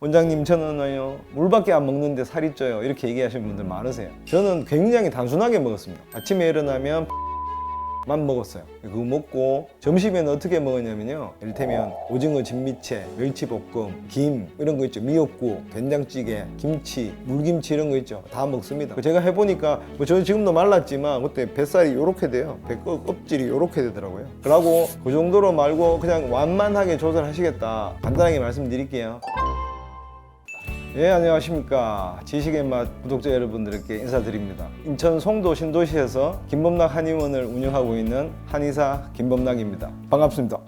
원장님, 저는요 물밖에 안 먹는데 살이 쪄요, 이렇게 얘기하시는 분들 많으세요. 저는 굉장히 단순하게 먹었습니다. 아침에 일어나면 만 먹었어요. 그거 먹고 점심에는 어떻게 먹었냐면요, 이를테면 오징어 진미채, 멸치볶음, 김 이런 거 있죠, 미역국, 된장찌개, 김치, 물김치 이런 거 있죠, 다 먹습니다. 제가 해보니까 저 지금도 말랐지만 그때 뱃살이 요렇게 돼요. 배 껍질이 요렇게 되더라고요. 그러고 그 정도로 말고 그냥 완만하게 조절하시겠다, 간단하게 말씀드릴게요. 예, 안녕하십니까. 지식의 맛 구독자 여러분들께 인사드립니다. 인천 송도 신도시에서 김범락 한의원을 운영하고 있는 한의사 김범락입니다. 반갑습니다.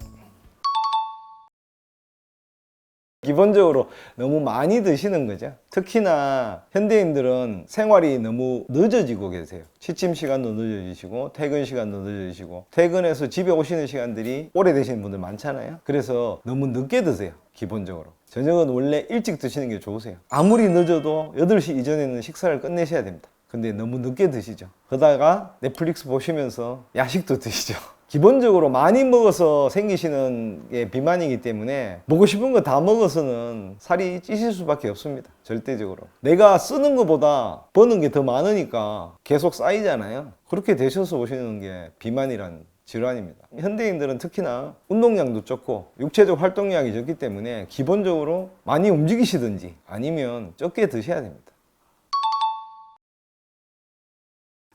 기본적으로 너무 많이 드시는 거죠. 특히나 현대인들은 생활이 너무 늦어지고 계세요. 취침 시간도 늦어지시고 퇴근 시간도 늦어지시고, 퇴근해서 집에 오시는 시간들이 오래되시는 분들 많잖아요. 그래서 너무 늦게 드세요. 기본적으로 저녁은 원래 일찍 드시는 게 좋으세요. 아무리 늦어도 8시 이전에는 식사를 끝내셔야 됩니다. 근데 너무 늦게 드시죠. 그러다가 넷플릭스 보시면서 야식도 드시죠. 기본적으로 많이 먹어서 생기시는 게 비만이기 때문에 먹고 싶은 거 다 먹어서는 살이 찌실 수밖에 없습니다. 절대적으로 내가 쓰는 것보다 버는 게 더 많으니까 계속 쌓이잖아요. 그렇게 되셔서 오시는 게 비만이란 질환입니다. 현대인들은 특히나 운동량도 적고 육체적 활동량이 적기 때문에 기본적으로 많이 움직이시든지 아니면 적게 드셔야 됩니다.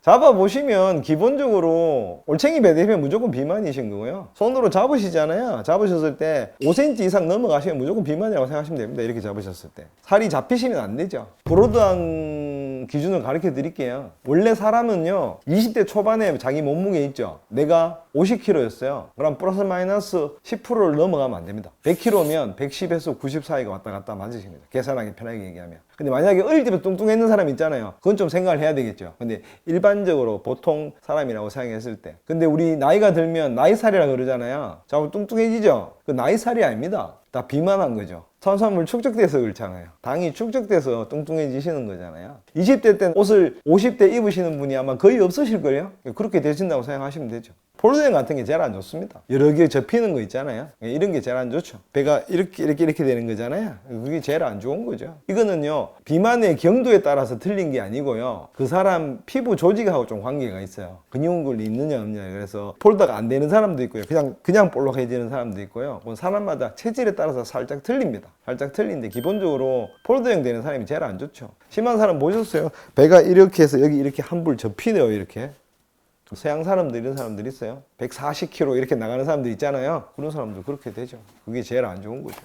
잡아보시면 기본적으로 올챙이 배 되면 무조건 비만이신 거고요. 손으로 잡으시잖아요. 잡으셨을 때 5cm 이상 넘어가시면 무조건 비만이라고 생각하시면 됩니다. 이렇게 잡으셨을 때 살이 잡히시면 안 되죠. 브로드한 기준을 가르쳐 드릴게요. 원래 사람은요 20대 초반에 자기 몸무게 있죠, 내가 50kg였어요. 그럼 플러스 마이너스 10%를 넘어가면 안 됩니다. 100kg면 110에서 90 사이가 왔다 갔다 맞으신 거죠, 계산하기 편하게 얘기하면. 근데 만약에 어릴 때부터 뚱뚱했는 사람 있잖아요. 그건 좀 생각을 해야 되겠죠. 근데 일반적으로 보통 사람이라고 생각했을 때, 근데 우리 나이가 들면 나이살이라 그러잖아요. 자꾸 뚱뚱해지죠. 그 나이살이 아닙니다. 다 비만한 거죠. 탄수화물 축적돼서 그렇잖아요. 당이 축적돼서 뚱뚱해지시는 거잖아요. 20대 때 옷을 50대 입으시는 분이 아마 거의 없으실걸요. 그렇게 되신다고 생각하시면 되죠. 폴드형 같은 게 제일 안 좋습니다. 여러 개 접히는 거 있잖아요. 이런 게 제일 안 좋죠. 배가 이렇게 되는 거잖아요. 그게 제일 안 좋은 거죠. 이거는요 비만의 경도에 따라서 틀린 게 아니고요, 그 사람 피부 조직하고 좀 관계가 있어요. 근육을 있느냐 없느냐. 그래서 폴더가 안 되는 사람도 있고요, 그냥 볼록해지는 사람도 있고요. 사람마다 체질에 따라서 살짝 틀립니다. 살짝 틀린데 기본적으로 폴더형 되는 사람이 제일 안 좋죠. 심한 사람 보셨어요? 배가 이렇게 해서 여기 이렇게 한 불 접히네요. 이렇게 서양 사람들, 이런 사람들 있어요. 140kg 이렇게 나가는 사람들 있잖아요. 그런 사람들 그렇게 되죠. 그게 제일 안 좋은 거죠.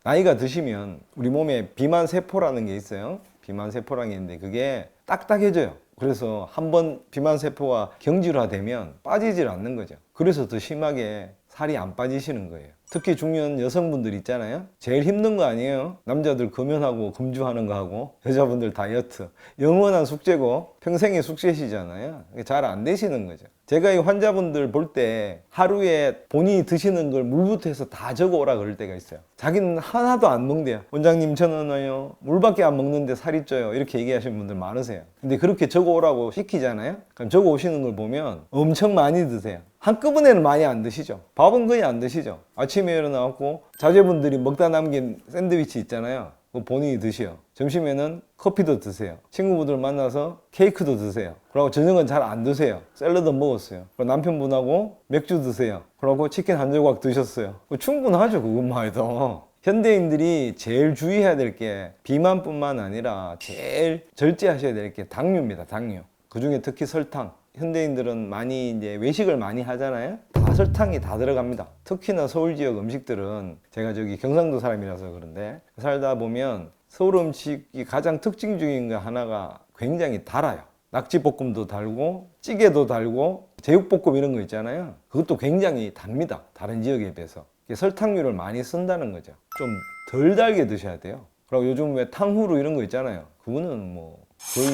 나이가 드시면 우리 몸에 비만 세포라는 게 있어요. 비만 세포라는 게 있는데 그게 딱딱해져요. 그래서 한번 비만 세포가 경질화되면 빠지질 않는 거죠. 그래서 더 심하게 살이 안 빠지시는 거예요. 특히 중년 여성분들 있잖아요. 제일 힘든 거 아니에요? 남자들 금연하고 금주하는 거 하고 여자분들 다이어트. 영원한 숙제고 평생의 숙제시잖아요. 잘 안 되시는 거죠. 제가 이 환자분들 볼 때 하루에 본인이 드시는 걸 물부터 해서 다 적어오라 그럴 때가 있어요. 자기는 하나도 안 먹는데요. 원장님, 저는요 물밖에 안 먹는데 살이 쪄요, 이렇게 얘기하시는 분들 많으세요. 근데 그렇게 적어오라고 시키잖아요. 그럼 적어오시는 걸 보면 엄청 많이 드세요. 한꺼번에는 많이 안 드시죠. 밥은 거의 안 드시죠. 아침에 일어나고 자제분들이 먹다 남긴 샌드위치 있잖아요. 그거 본인이 드세요. 점심에는 커피도 드세요. 친구분들 만나서 케이크도 드세요. 그리고 저녁은 잘 안 드세요. 샐러드 먹었어요. 그리고 남편분하고 맥주 드세요. 그리고 치킨 한 조각 드셨어요. 충분하죠, 그것만 해도. 현대인들이 제일 주의해야 될 게 비만뿐만 아니라 제일 절제하셔야 될 게 당류입니다. 당류. 그중에 특히 설탕. 현대인들은 많이 이제 외식을 많이 하잖아요. 다 설탕이 다 들어갑니다. 특히나 서울 지역 음식들은, 제가 저기 경상도 사람이라서 그런데 살다 보면 서울 음식이 가장 특징 중인 거 하나가 굉장히 달아요. 낙지볶음도 달고 찌개도 달고 제육볶음 이런 거 있잖아요. 그것도 굉장히 답니다. 다른 지역에 비해서. 설탕류를 많이 쓴다는 거죠. 좀 덜 달게 드셔야 돼요. 그리고 요즘 왜 탕후루 이런 거 있잖아요. 그거는 뭐 거의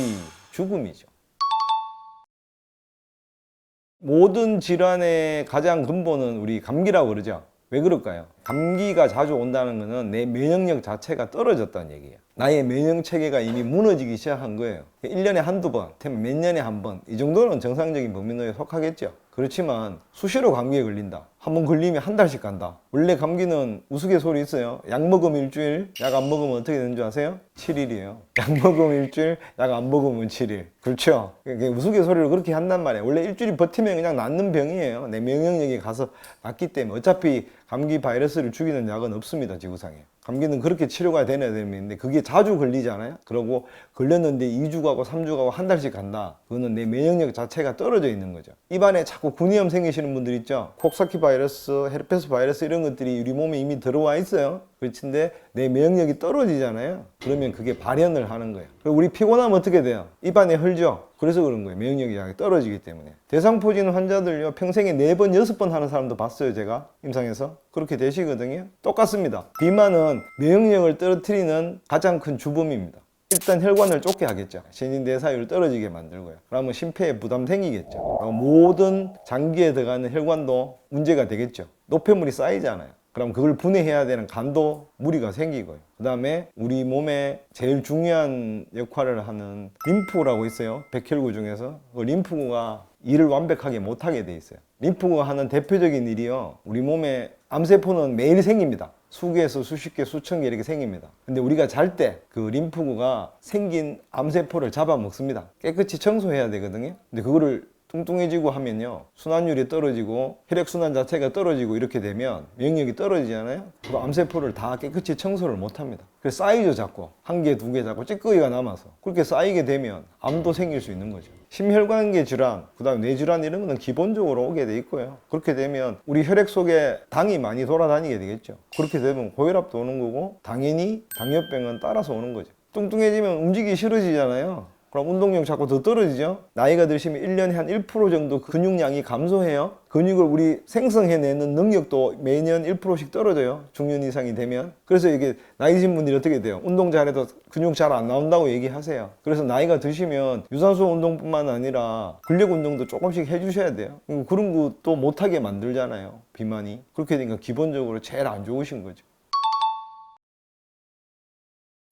죽음이죠. 모든 질환의 가장 근본은 우리 감기라고 그러죠. 왜 그럴까요? 감기가 자주 온다는 것은 내 면역력 자체가 떨어졌다는 얘기예요. 나의 면역 체계가 이미 무너지기 시작한 거예요. 1년에 한두 번, 몇 년에 한 번, 이 정도는 정상적인 범위 내에 속하겠죠. 그렇지만 수시로 감기에 걸린다. 한 번 걸리면 한 달씩 간다. 원래 감기는 우스갯소리 있어요. 약 먹으면 일주일, 약 안 먹으면 어떻게 되는 줄 아세요? 7일이에요. 약 먹으면 일주일, 약 안 먹으면 7일. 그렇죠? 우스갯소리로 그렇게 한단 말이에요. 원래 일주일 버티면 그냥 낫는 병이에요. 내 면역력이 가서 낫기 때문에. 어차피 감기 바이러스를 죽이는 약은 없습니다, 지구상에. 감기는 그렇게 치료가 되는 병인데 그게 자주 걸리잖아요. 그러고 걸렸는데 2주 가고 3주 가고 한 달씩 간다. 그거는 내 면역력 자체가 떨어져 있는 거죠. 입안에 자꾸 군이염 생기시는 분들 있죠. 콕사키 바이러스, 헤르페스 바이러스 이런 것들이 우리 몸에 이미 들어와 있어요. 그렇지인데 내 면역력이 떨어지잖아요. 그러면 그게 발현을 하는 거예요. 그리고 우리 피곤하면 어떻게 돼요? 입안에 헐죠. 그래서 그런 거예요. 면역력이 떨어지기 때문에. 대상포진 환자들요, 평생에 4번, 6번 하는 사람도 봤어요, 제가. 임상에서. 그렇게 되시거든요. 똑같습니다. 비만은 면역력을 떨어뜨리는 가장 큰 주범입니다. 일단 혈관을 좁게 하겠죠. 신진대사율을 떨어지게 만들고요. 그러면 심폐에 부담 생기겠죠. 모든 장기에 들어가는 혈관도 문제가 되겠죠. 노폐물이 쌓이잖아요. 그럼 그걸 분해해야 되는 간도 무리가 생기고요. 그 다음에 우리 몸에 제일 중요한 역할을 하는 림프라고 있어요. 백혈구 중에서. 그 림프가 일을 완벽하게 못하게 돼 있어요. 림프가 하는 대표적인 일이요, 우리 몸에 암세포는 매일 생깁니다. 수개에서 수십 개, 수천 개 이렇게 생깁니다. 근데 우리가 잘 때 그 림프구가 생긴 암세포를 잡아먹습니다. 깨끗이 청소해야 되거든요. 근데 그거를 뚱뚱해지고 하면요, 순환율이 떨어지고 혈액순환 자체가 떨어지고 이렇게 되면 면역력이 떨어지잖아요. 그럼 암세포를 다 깨끗이 청소를 못합니다. 그래서 쌓이죠. 자꾸 한 개, 두 개 자꾸 찌꺼기가 남아서. 그렇게 쌓이게 되면 암도 생길 수 있는 거죠. 심혈관계 질환, 그 다음에 뇌질환 이런 거는 기본적으로 오게 돼 있고요. 그렇게 되면 우리 혈액 속에 당이 많이 돌아다니게 되겠죠. 그렇게 되면 고혈압도 오는 거고 당연히 당뇨병은 따라서 오는 거죠. 뚱뚱해지면 움직이기 싫어지잖아요. 그럼 운동량 자꾸 더 떨어지죠. 나이가 드시면 1년에 한 1% 정도 근육량이 감소해요. 근육을 우리 생성해내는 능력도 매년 1%씩 떨어져요. 중년 이상이 되면. 그래서 이게 나이 드신 분들이 어떻게 돼요? 운동 잘해도 근육 잘 안 나온다고 얘기하세요. 그래서 나이가 드시면 유산소 운동뿐만 아니라 근력 운동도 조금씩 해주셔야 돼요. 그런 것도 못하게 만들잖아요, 비만이. 그렇게 되니까 기본적으로 제일 안 좋으신 거죠.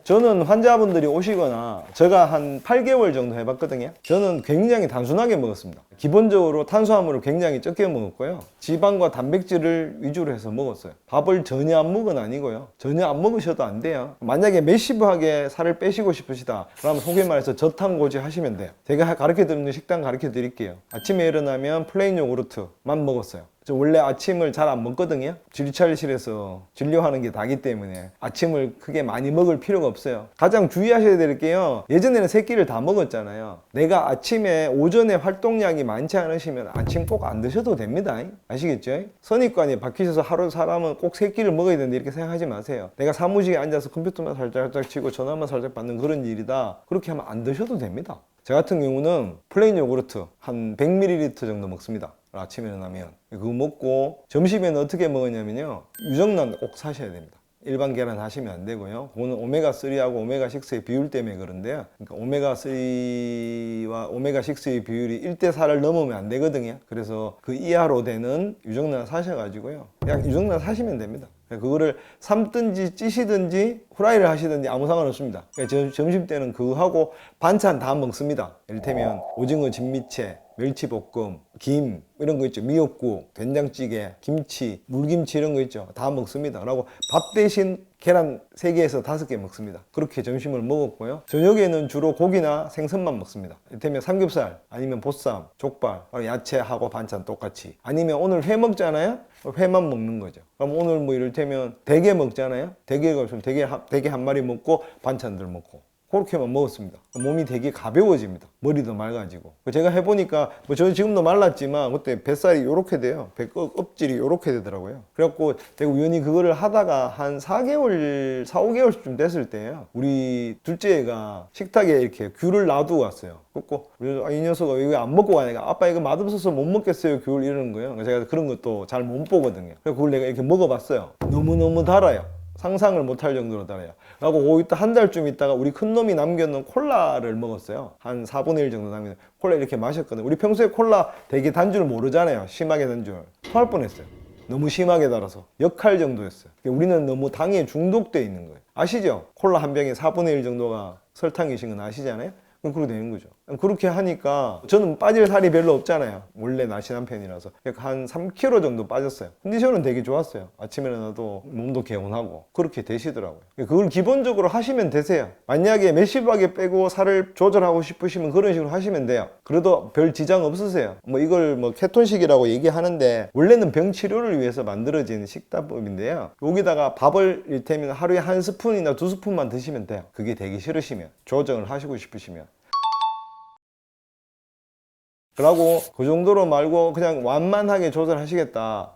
저는 환자분들이 오시거나 제가 한 8개월 정도 해봤거든요. 저는 굉장히 단순하게 먹었습니다. 기본적으로 탄수화물을 굉장히 적게 먹었고요. 지방과 단백질을 위주로 해서 먹었어요. 밥을 전혀 안 먹은 아니고요. 전혀 안 먹으셔도 안 돼요. 만약에 매시브하게 살을 빼시고 싶으시다, 그러면 소위 말해서 저탄고지 하시면 돼요. 제가 가르쳐드리는 식단 가르쳐드릴게요. 아침에 일어나면 플레인 요구르트만 먹었어요. 저 원래 아침을 잘 안 먹거든요. 진료실에서 진료하는 게 다기 때문에 아침을 크게 많이 먹을 필요가 없어요. 가장 주의하셔야 될 게요, 예전에는 세 끼를 다 먹었잖아요. 내가 아침에 오전에 활동량이 많지 않으시면 아침 꼭 안 드셔도 됩니다. 아시겠죠? 선입관이 바뀌셔서 하루 사람은 꼭 세 끼를 먹어야 되는데 이렇게 생각하지 마세요. 내가 사무실에 앉아서 컴퓨터만 살짝 치고 전화만 살짝 받는 그런 일이다. 그렇게 하면 안 드셔도 됩니다. 저 같은 경우는 플레인 요구르트 한 100ml 정도 먹습니다. 아침에 일어나면. 그거 먹고 점심에는 어떻게 먹었냐면요, 유정란 꼭 사셔야 됩니다. 일반 계란 하시면 안 되고요. 그거는 오메가3하고 오메가6의 비율 때문에 그런데요. 그러니까 오메가3와 오메가6의 비율이 1대4를 넘으면 안 되거든요. 그래서 그 이하로 되는 유정란 사셔가지고요, 그냥 유정란 사시면 됩니다. 그거를 삶든지 찌시든지 후라이를 하시든지 아무 상관없습니다. 그러니까 점심 때는 그거 하고 반찬 다 먹습니다. 이를테면 오징어 진미채, 멸치볶음, 김 이런 거 있죠. 미역국, 된장찌개, 김치, 물김치 이런 거 있죠. 다 먹습니다. 그리고 밥 대신 계란 3개에서 5개 먹습니다. 그렇게 점심을 먹었고요. 저녁에는 주로 고기나 생선만 먹습니다. 이를테면 삼겹살, 아니면 보쌈, 족발, 야채하고 반찬 똑같이. 아니면 오늘 회 먹잖아요. 회만 먹는 거죠. 그럼 오늘 뭐 이를테면 대게 먹잖아요. 대게가 없으면 대게 한 마리 먹고 반찬들 먹고. 그렇게만 먹었습니다. 몸이 되게 가벼워집니다. 머리도 맑아지고. 제가 해보니까 뭐 저는 지금도 말랐지만 그때 뱃살이 요렇게 돼요. 배 껍질이 요렇게 되더라고요. 그래갖고 제가 우연히 그거를 하다가 한 4개월, 4, 5개월쯤 됐을 때요, 우리 둘째 애가 식탁에 이렇게 귤을 놔두고 왔어요. 그래갖고 이 녀석아 왜 안 먹고 가니까, 아빠 이거 맛없어서 못 먹겠어요 귤, 이러는 거예요. 제가 그런 것도 잘 못 보거든요. 그래서 그걸 내가 이렇게 먹어봤어요. 너무너무 달아요. 상상을 못할 정도로 달아요. 그리고 한 달쯤 있다가 우리 큰놈이 남겨놓은 콜라를 먹었어요. 한 4분의 1 정도 남겨놓은 콜라 이렇게 마셨거든요. 우리 평소에 콜라 되게 단 줄 모르잖아요. 심하게 단 줄. 토할 뻔했어요. 너무 심하게 달아서 역할 정도였어요. 우리는 너무 당에 중독돼 있는 거예요. 아시죠? 콜라 한 병에 4분의 1 정도가 설탕이신 건 아시잖아요? 그럼 그렇게 되는 거죠. 그렇게 하니까 저는 빠질 살이 별로 없잖아요. 원래 날씬한 편이라서 한 3kg 정도 빠졌어요. 컨디션은 되게 좋았어요. 아침에 일어나도 몸도 개운하고 그렇게 되시더라고요. 그걸 기본적으로 하시면 되세요. 만약에 메시하게 빼고 살을 조절하고 싶으시면 그런 식으로 하시면 돼요. 그래도 별 지장 없으세요. 뭐 이걸 뭐 케톤식이라고 얘기하는데 원래는 병 치료를 위해서 만들어진 식단법인데요. 여기다가 밥을 이를테면 하루에 1스푼이나 2스푼만 드시면 돼요. 그게 되기 싫으시면, 조정을 하시고 싶으시면. 그러고 그 정도로 말고 그냥 완만하게 조절하시겠다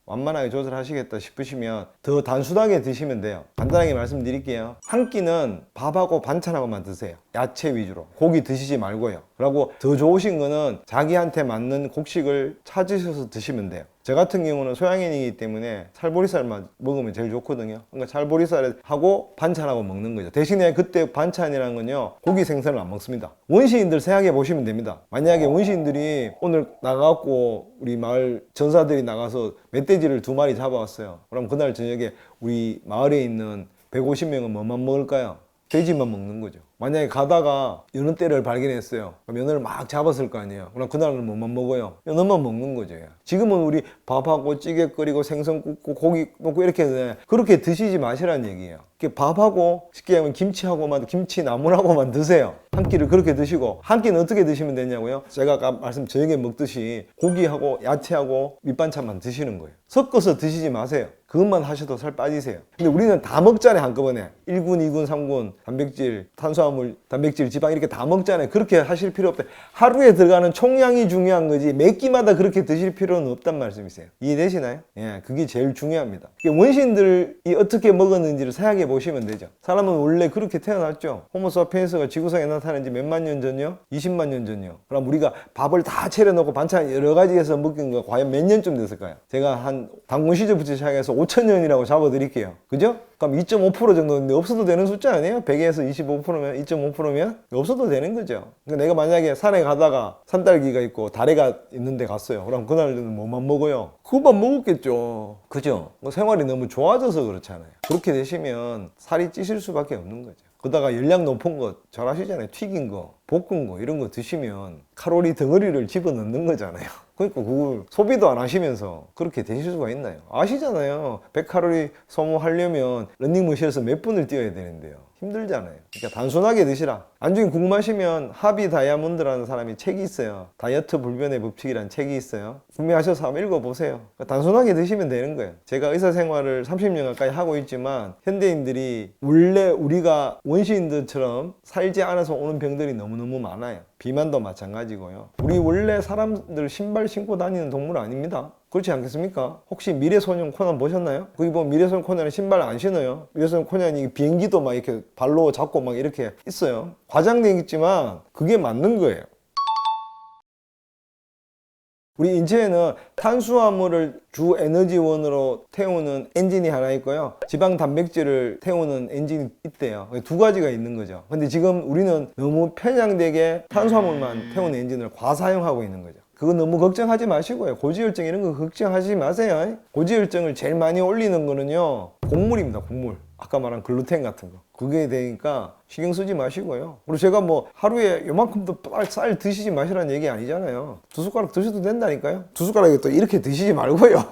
싶으시면 더 단순하게 드시면 돼요. 간단하게 말씀드릴게요. 한 끼는 밥하고 반찬하고만 드세요. 야채 위주로. 고기 드시지 말고요. 그리고 더 좋으신 거는 자기한테 맞는 곡식을 찾으셔서 드시면 돼요. 저 같은 경우는 소양인이기 때문에 찰보리살만 먹으면 제일 좋거든요. 그러니까 찰보리살을 하고 반찬하고 먹는 거죠. 대신에 그때 반찬이라는 건요, 고기 생선을 안 먹습니다. 원시인들 생각해 보시면 됩니다. 만약에 원시인들이 오늘 나가고 우리 마을 전사들이 나가서 멧돼지를 2마리 잡아왔어요. 그럼 그날 저녁에 우리 마을에 있는 150명은 뭐만 먹을까요? 돼지만 먹는 거죠. 만약에 가다가 연어 떼를 발견했어요. 그럼 연어를 막 잡았을 거 아니에요. 그럼 그날은 뭐만 먹어요? 연어만 먹는 거죠. 지금은 우리 밥하고 찌개 끓이고 생선 굽고 고기 먹고 이렇게 해. 그렇게 드시지 마시라는 얘기예요. 밥하고 쉽게 하면 김치하고만, 김치 나물하고만 드세요. 한 끼를 그렇게 드시고, 한 끼는 어떻게 드시면 되냐고요? 제가 아까 저녁에 먹듯이 고기하고 야채하고 밑반찬만 드시는 거예요. 섞어서 드시지 마세요. 그것만 하셔도 살 빠지세요. 근데 우리는 다 먹잖아요, 한꺼번에. 1군, 2군, 3군, 단백질, 탄수화물, 단백질, 지방 이렇게 다 먹잖아요. 그렇게 하실 필요 없다. 하루에 들어가는 총량이 중요한 거지 몇 끼마다 그렇게 드실 필요는 없단 말씀이세요. 이해되시나요? 예, 그게 제일 중요합니다. 원시인들이 어떻게 먹었는지를 생각해 보시면 되죠. 사람은 원래 그렇게 태어났죠. 호모사피엔스가 지구상에 나타난 지 몇만 년 전요? 20만 년 전요. 그럼 우리가 밥을 다 차려놓고 반찬 여러 가지 해서 먹은 거 과연 몇 년쯤 됐을까요? 제가 한 단군 시절부터 시작해서 5,000년이라고 잡아드릴게요. 그죠? 그럼 2.5% 정도인데 없어도 되는 숫자 아니에요? 100에서 25%면 2.5%면 없어도 되는 거죠. 그러니까 내가 만약에 산에 가다가 산딸기가 있고 다래가 있는데 갔어요. 그럼 그날은 뭐만 먹어요? 그것만 먹었겠죠. 그죠? 생활이 너무 좋아져서 그렇잖아요. 그렇게 되시면 살이 찌실 수밖에 없는 거죠. 그러다가 열량 높은 거 잘 아시잖아요. 튀긴 거, 볶은 거 이런 거 드시면 칼로리 덩어리를 집어넣는 거잖아요. 그러니까 그걸 소비도 안 하시면서 그렇게 되실 수가 있나요? 아시잖아요. 100칼로리 소모하려면 런닝머신에서 몇 분을 뛰어야 되는데요. 힘들잖아요. 그러니까 단순하게 드시라. 나중에 궁금하시면 하비 다이아몬드라는 사람이 책이 있어요. 다이어트 불변의 법칙이라는 책이 있어요. 구매하셔서 한번 읽어보세요. 그러니까 단순하게 드시면 되는 거예요. 제가 의사 생활을 30년 가까이 하고 있지만 현대인들이 원래 우리가 원시인들처럼 살지 않아서 오는 병들이 너무너무 많아요. 비만도 마찬가지고요. 우리 원래 사람들 신발 신고 다니는 동물 아닙니다. 그렇지 않겠습니까? 혹시 미래소년 코난 보셨나요? 거기 보면 미래소년 코난은 신발 안 신어요. 미래소년 코난이 비행기도 막 이렇게 발로 잡고 막 이렇게 있어요. 과장되어 있지만 그게 맞는 거예요. 우리 인체에는 탄수화물을 주 에너지원으로 태우는 엔진이 하나 있고요. 지방 단백질을 태우는 엔진이 있대요. 2가지가 있는 거죠. 근데 지금 우리는 너무 편향되게 탄수화물만 태우는 엔진을 과사용하고 있는 거죠. 그거 너무 걱정하지 마시고요. 고지혈증 이런 거 걱정하지 마세요. 고지혈증을 제일 많이 올리는 거는요, 곡물입니다. 곡물. 아까 말한 글루텐 같은 거. 그게 되니까 신경 쓰지 마시고요. 그리고 제가 뭐 하루에 요만큼도 쌀 드시지 마시라는 얘기 아니잖아요. 2숟가락 드셔도 된다니까요. 2숟가락에 또 이렇게 드시지 말고요.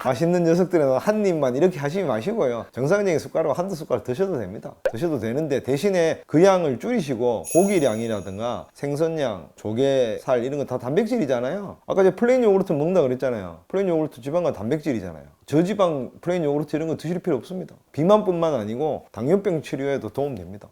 맛있는 녀석들은 한 입만 이렇게 하시지 마시고요. 정상적인 숟가락으로 1~2숟가락 드셔도 됩니다. 드셔도 되는데 대신에 그 양을 줄이시고 고기량이라든가 생선량, 조개살 이런 거 다 단백질이잖아요. 아까 제가 플레인 요구르트 먹는다 그랬잖아요. 플레인 요구르트 지방과 단백질이잖아요. 저지방 플레인 요구르트 이런 거 드실 필요 없습니다. 비만뿐만 아니고 당뇨병 치료에도 도움됩니다.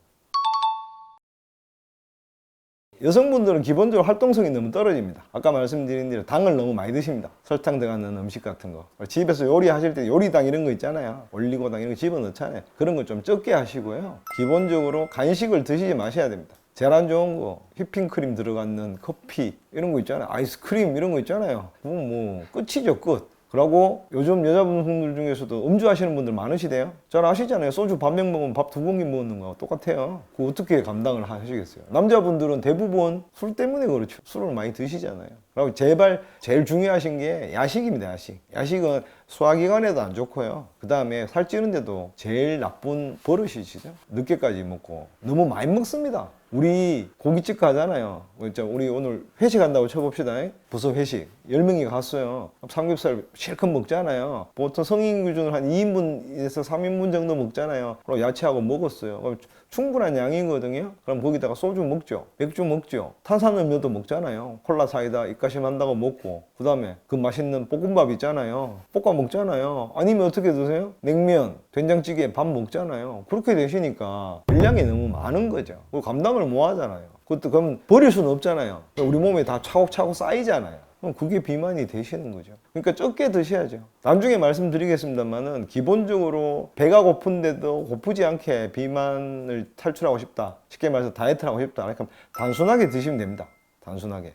여성분들은 기본적으로 활동성이 너무 떨어집니다. 아까 말씀드린 대로 당을 너무 많이 드십니다. 설탕 들어가는 음식 같은 거. 집에서 요리하실 때 요리당 이런 거 있잖아요. 올리고당 이런 거 집어넣잖아요. 그런 거 좀 적게 하시고요. 기본적으로 간식을 드시지 마셔야 됩니다. 제일 안 좋은 거 휘핑크림 들어가는 커피 이런 거 있잖아요. 아이스크림 이런 거 있잖아요. 뭐 끝이죠, 끝. 그리고 요즘 여자분들 중에서도 음주하시는 분들 많으시대요. 잘 아시잖아요. 소주 반병 먹으면 밥 2공기 먹는 거 똑같아요. 그거 어떻게 감당을 하시겠어요? 남자분들은 대부분 술 때문에 그렇죠. 술을 많이 드시잖아요. 그리고 제일 중요하신 게 야식입니다. 야식은 소화기관에도 안 좋고요. 그 다음에 살찌는데도 제일 나쁜 버릇이시죠. 늦게까지 먹고 너무 많이 먹습니다. 우리 고깃집 가잖아요. 우리 오늘 회식한다고 쳐봅시다. 부서 회식 10명이 갔어요. 삼겹살 실컷 먹잖아요. 보통 성인 기준으로 한 2인분에서 3인분 정도 먹잖아요. 그리고 야채하고 먹었어요. 그럼 충분한 양이거든요. 그럼 거기다가 소주 먹죠. 맥주 먹죠. 탄산음료도 먹잖아요. 콜라 사이다 입가심 한다고 먹고, 그 다음에 그 맛있는 볶음밥 있잖아요. 볶아 먹잖아요. 아니면 어떻게 드세요? 냉면, 된장찌개, 밥 먹잖아요. 그렇게 되시니까 분량이 너무 많은 거죠. 그리고 감당을 못 하잖아요. 그것도 그럼 버릴 수는 없잖아요. 우리 몸에 다 차곡차곡 쌓이잖아요. 그럼 그게 비만이 되시는 거죠. 그러니까 적게 드셔야죠. 나중에 말씀드리겠습니다만은 기본적으로 배가 고픈데도 고프지 않게 비만을 탈출하고 싶다. 쉽게 말해서 다이어트를 하고 싶다. 그러니까 단순하게 드시면 됩니다. 단순하게.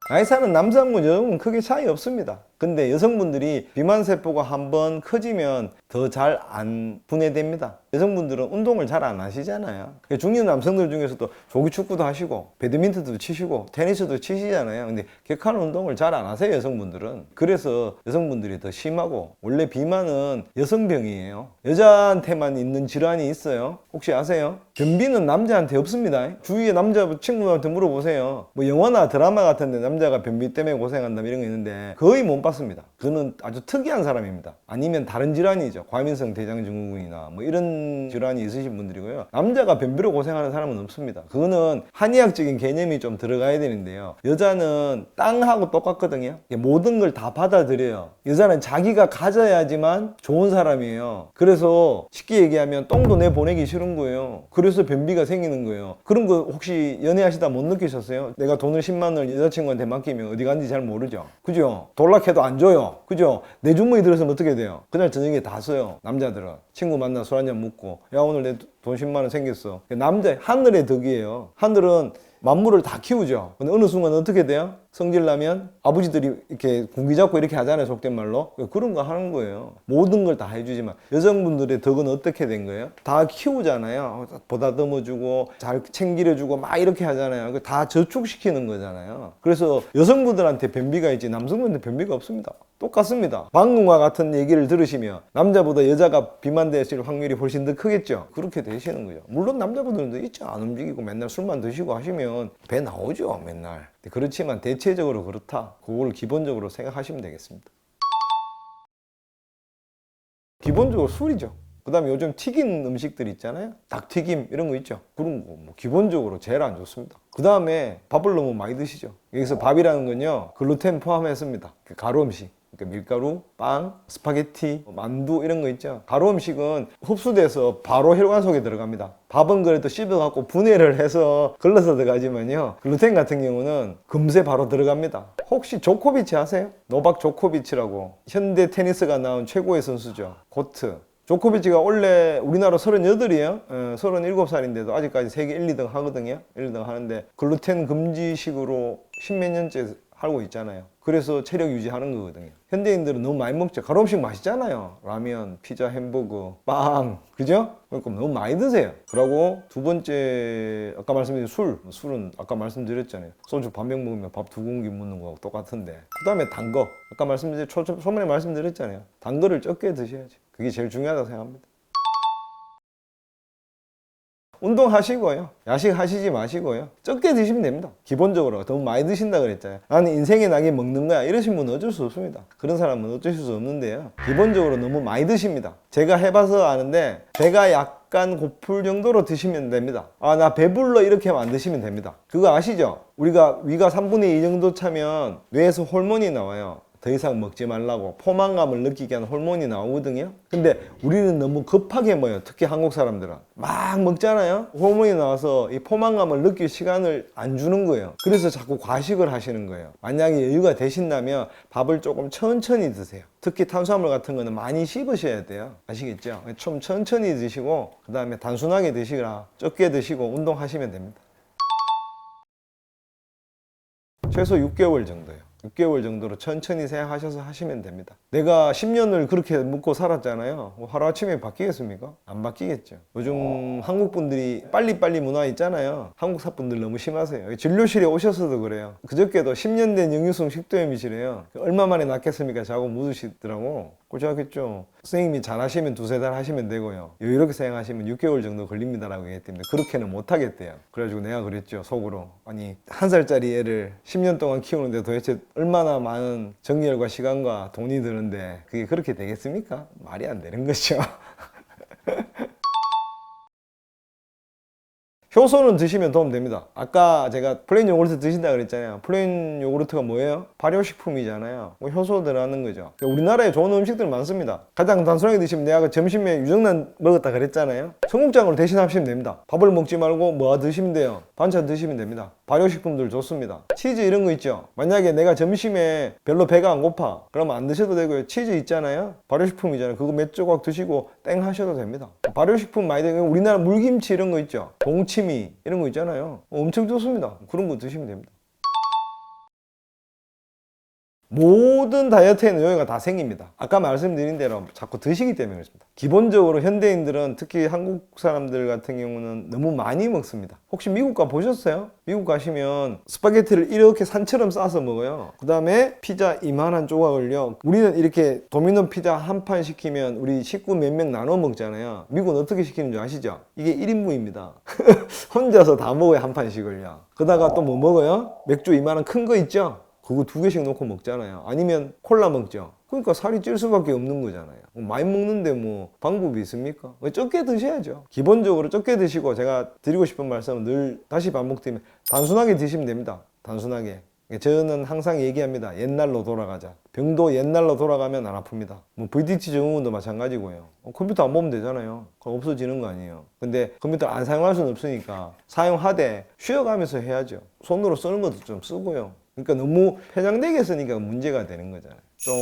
나이 사는 남성분, 여성분 크게 차이 없습니다. 근데 여성분들이 비만세포가 한번 커지면 더 잘 안 분해됩니다. 여성분들은 운동을 잘 안 하시잖아요. 중년 남성들 중에서도 조기축구도 하시고 배드민턴도 치시고 테니스도 치시잖아요. 근데 격한 운동을 잘 안 하세요, 여성분들은. 그래서 여성분들이 더 심하고, 원래 비만은 여성병이에요. 여자한테만 있는 질환이 있어요. 혹시 아세요? 변비는 남자한테 없습니다. 주위에 남자 친구들한테 물어보세요. 뭐 영화나 드라마 같은데 남자가 변비 때문에 고생한다 이런 거 있는데 거의 못 봤습니다. 그는 아주 특이한 사람입니다. 아니면 다른 질환이죠. 과민성 대장증후군이나 뭐 이런 질환이 있으신 분들이고요. 남자가 변비로 고생하는 사람은 없습니다. 그거는 한의학적인 개념이 좀 들어가야 되는데요. 여자는 땅하고 똑같거든요. 모든 걸 다 받아들여요. 여자는 자기가 가져야지만 좋은 사람이에요. 그래서 쉽게 얘기하면 똥도 내보내기 싫은 거예요. 그래서 변비가 생기는 거예요. 그런 거 혹시 연애하시다 못 느끼셨어요? 내가 돈을 10만 원을 여자친구한테 맡기면 어디 갔는지 잘 모르죠. 그죠? 돌락해도 안 줘요. 그죠? 내 주머니 들었으면 어떻게 돼요? 그날 저녁에 다 써요. 남자들은 친구 만나 술 한잔 먹고, 야 오늘 내 돈 10만 원 생겼어. 남자 하늘의 덕이에요. 하늘은 만물을 다 키우죠. 근데 어느 순간 어떻게 돼요? 성질 나면 아버지들이 이렇게 군기 잡고 이렇게 하잖아요, 속된 말로. 그런 거 하는 거예요. 모든 걸 다 해주지만 여성분들의 덕은 어떻게 된 거예요? 다 키우잖아요. 보다듬어주고 잘 챙기려주고 막 이렇게 하잖아요. 다 저축시키는 거잖아요. 그래서 여성분들한테 변비가 있지 남성분한테 변비가 없습니다. 똑같습니다. 방금과 같은 얘기를 들으시면 남자보다 여자가 비만되실 확률이 훨씬 더 크겠죠. 그렇게 되시는 거죠. 물론 남자분들도 있죠. 안 움직이고 맨날 술만 드시고 하시면 배 나오죠, 맨날. 그렇지만 대체적으로 그렇다. 그걸 기본적으로 생각하시면 되겠습니다. 기본적으로 술이죠. 그 다음에 요즘 튀긴 음식들 있잖아요. 닭튀김 이런 거 있죠. 그런 거 뭐 기본적으로 제일 안 좋습니다. 그 다음에 밥을 너무 많이 드시죠. 여기서 밥이라는 건요, 글루텐 포함했습니다. 가루 음식. 그러니까 밀가루, 빵, 스파게티, 만두 이런 거 있죠. 가루 음식은 흡수돼서 바로 혈관 속에 들어갑니다. 밥은 그래도 씹어갖고 분해를 해서 걸러서 들어가지만요, 글루텐 같은 경우는 금세 바로 들어갑니다. 혹시 조코비치 아세요? 노박 조코비치라고 현대 테니스가 나온 최고의 선수죠. 고트. 조코비치가 원래 우리나라 38이에요. 37살인데도 아직까지 세계 1, 2등 하거든요. 1, 2등 하는데 글루텐 금지식으로 10몇 년째 하고 있잖아요. 그래서 체력 유지하는 거거든요. 현대인들은 너무 많이 먹죠. 가루 음식 맛있잖아요. 라면, 피자, 햄버거, 빵, 그죠? 그러니까 너무 많이 드세요. 그리고 두 번째, 아까 말씀드린 술은 아까 말씀드렸잖아요. 소주 반병 먹으면 밥 2공기 묻는 거하고 똑같은데, 그 다음에 단 거, 아까 초반에 말씀드렸잖아요. 단 거를 적게 드셔야지. 그게 제일 중요하다고 생각합니다. 운동하시고요. 야식 하시지 마시고요. 적게 드시면 됩니다. 기본적으로 너무 많이 드신다 그랬잖아요. 나는 인생의 낙이 먹는 거야, 이러신 분은 어쩔 수 없습니다. 그런 사람은 어쩔 수 없는데요. 기본적으로 너무 많이 드십니다. 제가 해봐서 아는데 배가 약간 고플 정도로 드시면 됩니다. 아, 나 배불러 이렇게만 안 드시면 됩니다. 그거 아시죠? 우리가 위가 3분의 2 정도 차면 뇌에서 호르몬이 나와요. 더 이상 먹지 말라고 포만감을 느끼게 하는 호르몬이 나오거든요. 근데 우리는 너무 급하게 먹어요. 특히 한국 사람들은 막 먹잖아요. 호르몬이 나와서 이 포만감을 느낄 시간을 안 주는 거예요. 그래서 자꾸 과식을 하시는 거예요. 만약에 여유가 되신다면 밥을 조금 천천히 드세요. 특히 탄수화물 같은 거는 많이 씹으셔야 돼요. 아시겠죠? 좀 천천히 드시고, 그 다음에 단순하게 드시거나 적게 드시고 운동하시면 됩니다. 최소 6개월 정도요. 6개월 정도로 천천히 생각하셔서 하시면 됩니다. 내가 10년을 그렇게 묵고 살았잖아요. 뭐 하루아침에 바뀌겠습니까? 안 바뀌겠죠. 요즘 한국 분들이 빨리빨리 문화 있잖아요. 한국 사분들 너무 심하세요. 진료실에 오셔서도 그래요. 그저께도 10년 된 역류성 식도염이시래요. 얼마 만에 낫겠습니까? 자고 묻으시더라고. 꼴찌하겠죠. 선생님이 잘하시면 두세 달 하시면 되고요. 이렇게 생각하시면 6개월 정도 걸립니다라고 했기 때문에 그렇게는 못 하겠대요. 그래가지고 내가 그랬죠, 속으로. 아니, 1살짜리 애를 10년 동안 키우는데 도대체 얼마나 많은 정열과 시간과 돈이 드는데 그게 그렇게 되겠습니까? 말이 안 되는 거죠. 효소는 드시면 도움 됩니다. 아까 제가 플레인 요구르트 드신다 그랬잖아요. 플레인 요구르트가 뭐예요? 발효식품이잖아요. 뭐 효소 들어가는 거죠. 우리나라에 좋은 음식들 많습니다. 가장 단순하게 드시면 내가 점심에 유정란 먹었다 그랬잖아요. 청국장으로 대신하시면 됩니다. 밥을 먹지 말고 뭐 드시면 돼요? 반찬 드시면 됩니다. 발효식품들 좋습니다. 치즈 이런 거 있죠. 만약에 내가 점심에 별로 배가 안 고파 그러면 안 드셔도 되고요. 치즈 있잖아요. 발효식품이잖아요. 그거 몇 조각 드시고 땡 하셔도 됩니다. 발효식품 많이 되고 우리나라 물김치 이런 거 있죠. 동치미 이런 거 있잖아요. 엄청 좋습니다. 그런 거 드시면 됩니다. 모든 다이어트에는 요요가 다 생깁니다. 아까 말씀드린 대로 자꾸 드시기 때문에 그렇습니다. 기본적으로 현대인들은 특히 한국 사람들 같은 경우는 너무 많이 먹습니다. 혹시 미국 가 보셨어요? 미국 가시면 스파게티를 이렇게 산처럼 싸서 먹어요. 그 다음에 피자 이만한 조각을요. 우리는 이렇게 도미노 피자 한 판 시키면 우리 식구 몇 명 나눠 먹잖아요. 미국은 어떻게 시키는 줄 아시죠? 이게 1인분입니다. 혼자서 다 먹어요, 한 판씩을요. 그러다가 또 뭐 먹어요? 맥주 이만한 큰 거 있죠? 그거 2개씩 놓고 먹잖아요. 아니면 콜라 먹죠. 그러니까 살이 찔 수밖에 없는 거잖아요. 많이 먹는데 뭐 방법이 있습니까? 적게 드셔야죠. 기본적으로 적게 드시고 제가 드리고 싶은 말씀은 늘 다시 반복드리면 단순하게 드시면 됩니다. 단순하게. 저는 항상 얘기합니다. 옛날로 돌아가자. 병도 옛날로 돌아가면 안 아픕니다. 뭐 VTT 증후군도 마찬가지고요. 컴퓨터 안 보면 되잖아요. 그럼 없어지는 거 아니에요. 근데 컴퓨터 안 사용할 수는 없으니까 사용하되 쉬어가면서 해야죠. 손으로 쓰는 것도 좀 쓰고요. 그러니까 너무 편향되게 쓰니까 문제가 되는 거잖아요. 좀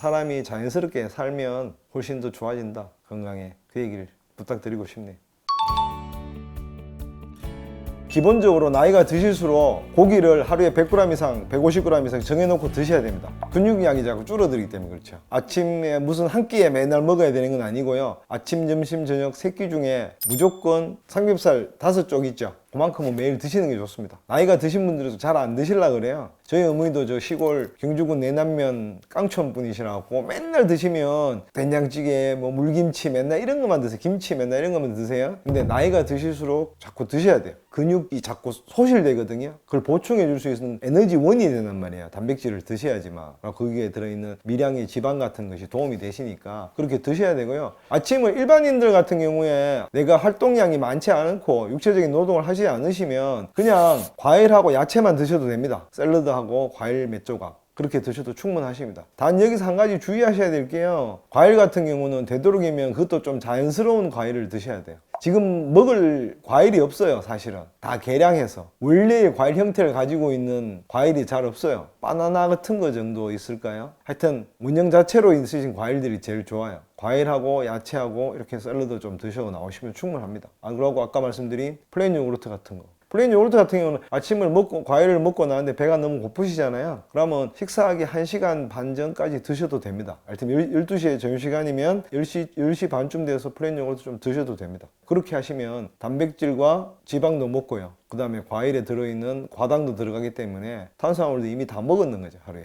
사람이 자연스럽게 살면 훨씬 더 좋아진다. 건강에. 그 얘기를 부탁드리고 싶네요. 기본적으로 나이가 드실수록 고기를 하루에 100g 이상, 150g 이상 정해놓고 드셔야 됩니다. 근육량이 자꾸 줄어들기 때문에 그렇죠. 아침에 무슨 한 끼에 맨날 먹어야 되는 건 아니고요. 아침, 점심, 저녁 3끼 중에 무조건 삼겹살 5쪽 있죠. 그만큼은 매일 드시는 게 좋습니다. 나이가 드신 분들은 잘 안 드시려고 그래요. 저희 어머니도 저 시골 경주군 내남면 깡촌 분이시라고 맨날 드시면 된장찌개, 뭐 물김치 맨날 이런 것만 드세요. 김치 맨날 이런 것만 드세요. 근데 나이가 드실수록 자꾸 드셔야 돼요. 근육이 자꾸 소실되거든요. 그걸 보충해 줄 수 있는 에너지원이 되는 말이에요. 단백질을 드셔야지만. 거기에 들어있는 미량의 지방 같은 것이 도움이 되시니까 그렇게 드셔야 되고요. 아침을 일반인들 같은 경우에 내가 활동량이 많지 않고 육체적인 노동을 하시 않으시면 그냥 과일하고 야채만 드셔도 됩니다. 샐러드하고 과일 몇 조각 그렇게 드셔도 충분하십니다. 단 여기서 한 가지 주의하셔야 될 게요. 과일 같은 경우는 되도록이면 그것도 좀 자연스러운 과일을 드셔야 돼요. 지금 먹을 과일이 없어요. 사실은 다 계량해서 원래의 과일 형태를 가지고 있는 과일이 잘 없어요. 바나나 같은 거 정도 있을까요? 하여튼 원형 자체로 있으신 과일들이 제일 좋아요. 과일하고 야채하고 이렇게 샐러드 좀 드셔 나오시면 충분합니다. 안 그러고 아까 말씀드린 플레인 요구르트 같은 거, 플레인 요구르트 같은 경우는 아침을 먹고 과일을 먹고 나는데 배가 너무 고프시잖아요. 그러면 식사하기 1시간 반 전까지 드셔도 됩니다. 하여튼 12시에 점심시간이면 10시 반쯤 돼서 플레인 요구르트 좀 드셔도 됩니다. 그렇게 하시면 단백질과 지방도 먹고요. 그 다음에 과일에 들어있는 과당도 들어가기 때문에 탄수화물도 이미 다 먹었는 거죠, 하루에.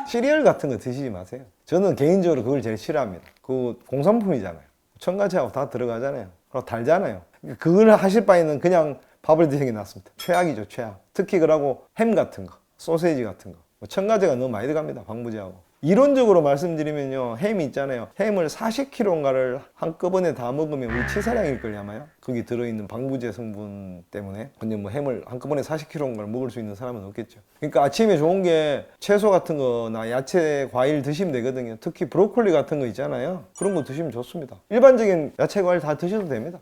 시리얼 같은 거 드시지 마세요. 저는 개인적으로 그걸 제일 싫어합니다. 그 공산품이잖아요. 첨가제하고 다 들어가잖아요. 그리고 달잖아요. 그걸 하실 바에는 그냥 밥을 드시는 게 낫습니다. 최악이죠, 최악. 특히 그러고 햄 같은 거, 소세지 같은 거. 첨가제가 너무 많이 들어갑니다, 방부제하고. 이론적으로 말씀드리면요, 햄이 있잖아요. 햄을 40kg인가를 한꺼번에 다 먹으면 우리 치사량일걸요, 아마요? 거기 들어있는 방부제 성분 때문에. 근데 뭐 햄을 한꺼번에 40kg인가를 먹을 수 있는 사람은 없겠죠. 그러니까 아침에 좋은 게 채소 같은 거나 야채, 과일 드시면 되거든요. 특히 브로콜리 같은 거 있잖아요. 그런 거 드시면 좋습니다. 일반적인 야채, 과일 다 드셔도 됩니다.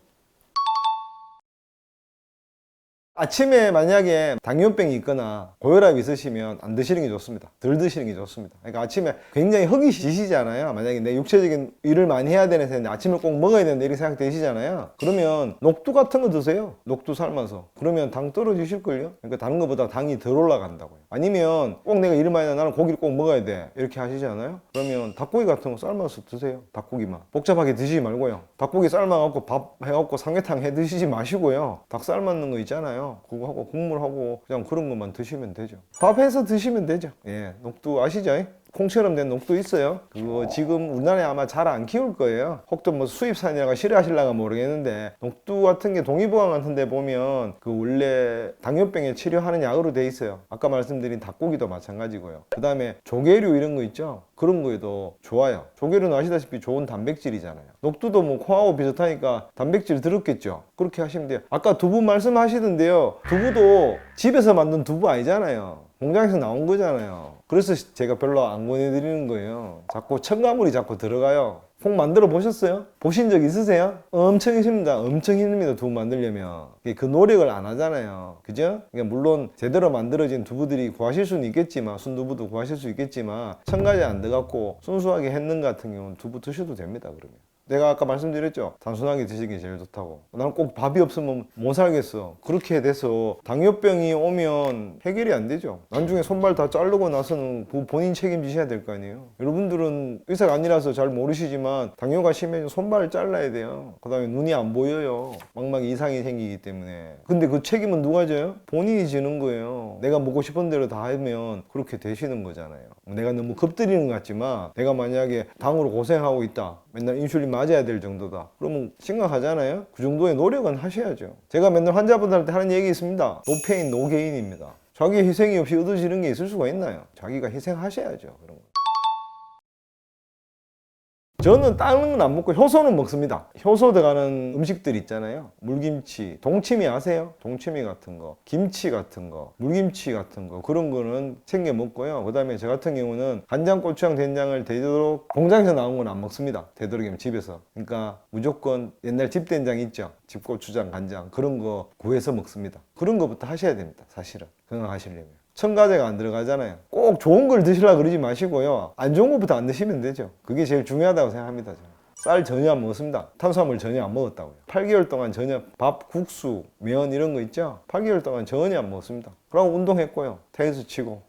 아침에 만약에 당뇨병이 있거나 고혈압이 있으시면 안 드시는 게 좋습니다. 덜 드시는 게 좋습니다. 그러니까 아침에 굉장히 허기지시잖아요. 만약에 내 육체적인 일을 많이 해야 되는 세인데 아침을 꼭 먹어야 되는데 이렇게 생각되시잖아요. 그러면 녹두 같은 거 드세요. 녹두 삶아서. 그러면 당 떨어지실걸요? 그러니까 다른 것보다 당이 덜 올라간다고요. 아니면 꼭 내가 일을 많이 해 나는 고기를 꼭 먹어야 돼 이렇게 하시잖아요. 그러면 닭고기 같은 거 삶아서 드세요. 닭고기만. 복잡하게 드시지 말고요. 닭고기 삶아갖고 밥 해갖고 삼계탕 해 드시지 마시고요. 닭 삶았는 거 있잖아요. 그거 하고 국물하고 그냥 그런 것만 드시면 되죠. 밥 해서 드시면 되죠. 예, 녹두 아시죠? 콩처럼 된 녹두 있어요. 그거 지금 우리나라에 아마 잘 안 키울 거예요. 혹도 뭐 수입산이라가 싫어하실라가 모르겠는데 녹두 같은 게 동의보감 같은 데 보면 그 원래 당뇨병에 치료하는 약으로 돼 있어요. 아까 말씀드린 닭고기도 마찬가지고요. 그 다음에 조개류 이런 거 있죠. 그런 거에도 좋아요. 조개류는 아시다시피 좋은 단백질이잖아요. 녹두도 뭐 콩하고 비슷하니까 단백질 들었겠죠. 그렇게 하시면 돼요. 아까 두부 말씀하시던데요. 두부도 집에서 만든 두부 아니잖아요. 공장에서 나온 거잖아요. 그래서 제가 별로 안 권해드리는 거예요. 자꾸 첨가물이 자꾸 들어가요. 콩 만들어 보셨어요? 보신 적 있으세요? 엄청 힘듭니다. 엄청 힘듭니다. 두부 만들려면. 그 노력을 안 하잖아요. 그죠? 그러니까 물론 제대로 만들어진 두부들이 구하실 수는 있겠지만, 순두부도 구하실 수 있겠지만, 첨가제 안 들어갔고 순수하게 했는 같은 경우는 두부 드셔도 됩니다. 그러면. 내가 아까 말씀드렸죠. 단순하게 드시는 게 제일 좋다고. 나는 꼭 밥이 없으면 못 살겠어. 그렇게 돼서 당뇨병이 오면 해결이 안 되죠. 나중에 손발 다 자르고 나서는 본인 책임지셔야 될 거 아니에요. 여러분들은 의사가 아니라서 잘 모르시지만 당뇨가 심해지면 손발을 잘라야 돼요. 그 다음에 눈이 안 보여요. 망막 이상이 생기기 때문에. 근데 그 책임은 누가 져요? 본인이 지는 거예요. 내가 먹고 싶은 대로 다 하면 그렇게 되시는 거잖아요. 내가 너무 겁들이는 것 같지만 내가 만약에 당으로 고생하고 있다. 맨날 인슐린 맞아야 될 정도다. 그러면 심각하잖아요. 그 정도의 노력은 하셔야죠. 제가 맨날 환자분들한테 하는 얘기 있습니다. 노 페인 노 게인입니다. 자기 희생이 없이 얻어지는 게 있을 수가 있나요? 자기가 희생하셔야죠. 그런 거. 저는 다른 건 안 먹고 효소는 먹습니다. 효소 들어가는 음식들 있잖아요. 물김치, 동치미 아세요? 동치미 같은 거, 김치 같은 거, 물김치 같은 거 그런 거는 챙겨 먹고요. 그 다음에 저 같은 경우는 간장, 고추장, 된장을 되도록 공장에서 나온 건 안 먹습니다. 되도록이면 집에서. 그러니까 무조건 옛날 집된장 있죠. 집고추장, 간장 그런 거 구해서 먹습니다. 그런 거부터 하셔야 됩니다. 사실은 건강하시려면. 첨가제가 안 들어가잖아요. 꼭 좋은 걸 드시려고 그러지 마시고요. 안 좋은 것부터 안 드시면 되죠. 그게 제일 중요하다고 생각합니다. 저는. 쌀 전혀 안 먹었습니다. 탄수화물 전혀 안 먹었다고요. 8개월 동안 전혀 밥, 국수, 면 이런 거 있죠? 8개월 동안 전혀 안 먹었습니다. 그러고 운동했고요. 테니스 치고.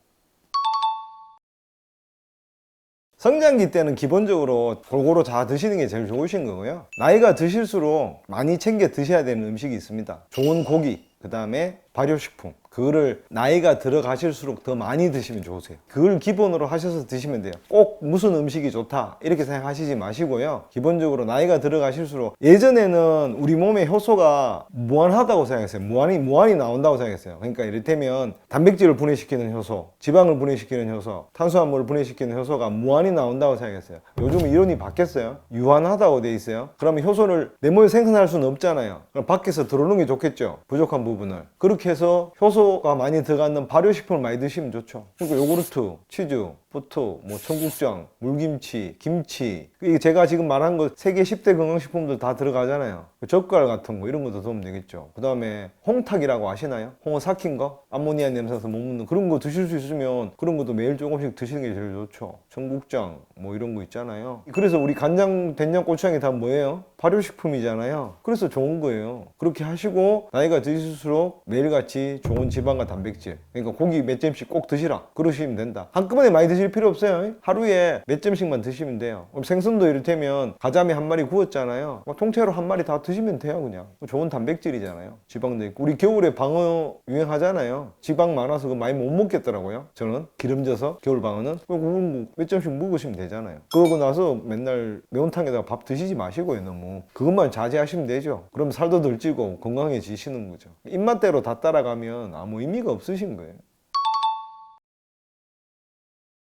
성장기 때는 기본적으로 골고루 다 드시는 게 제일 좋으신 거고요. 나이가 드실수록 많이 챙겨 드셔야 되는 음식이 있습니다. 좋은 고기, 그 다음에 발효식품. 그거를 나이가 들어가실수록 더 많이 드시면 좋으세요. 그걸 기본으로 하셔서 드시면 돼요. 꼭 무슨 음식이 좋다 이렇게 생각하시지 마시고요. 기본적으로 나이가 들어가실수록 예전에는 우리 몸의 효소가 무한하다고 생각했어요. 무한이 나온다고 생각했어요. 그러니까 이를테면 단백질을 분해시키는 효소, 지방을 분해시키는 효소, 탄수화물을 분해시키는 효소가 무한히 나온다고 생각했어요. 요즘 이론이 바뀌었어요. 유한하다고 돼 있어요. 그러면 효소를 내 몸에 생산할 수는 없잖아요. 그럼 밖에서 들어오는 게 좋겠죠. 부족한 부분을. 그렇게 해서 효소가 많이 들어가는 발효식품을 많이 드시면 좋죠. 그리고 요구르트, 치즈, 버터, 뭐 청국장, 물김치, 김치. 제가 지금 말한 거 세계 10대 건강식품들 다 들어가잖아요. 젓갈 같은 거 이런 것도 도움 되겠죠. 그 다음에 홍탁이라고 아시나요? 홍어 삭힌 거? 암모니아 냄새나서 못 먹는 그런 거 드실 수 있으면 그런 것도 매일 조금씩 드시는 게 제일 좋죠. 청국장 뭐 이런 거 있잖아요. 그래서 우리 간장, 된장, 고추장이 다 뭐예요? 발효식품이잖아요. 그래서 좋은 거예요. 그렇게 하시고 나이가 드실수록 매일같이 좋은 지방과 단백질, 그러니까 고기 몇 점씩 꼭 드시라 그러시면 된다. 한꺼번에 많이 드실 필요 없어요. 하루에 몇 점씩만 드시면 돼요. 생선도 이를테면 가자미 한 마리 구웠잖아요. 통째로 한 마리 다 드시면 돼요. 그냥 좋은 단백질이잖아요. 지방도 있고. 우리 겨울에 방어 유행하잖아요. 지방 많아서 그거 많이 못 먹겠더라고요. 저는 기름져서 겨울 방어는 몇 점씩 먹으시면 되잖아요. 그러고 나서 맨날 매운탕에다가 밥 드시지 마시고요. 너무 그것만 자제하시면 되죠. 그럼 살도 덜 찌고 건강해지시는 거죠. 입맛대로 다 따라가면 아무 의미가 없으신 거예요.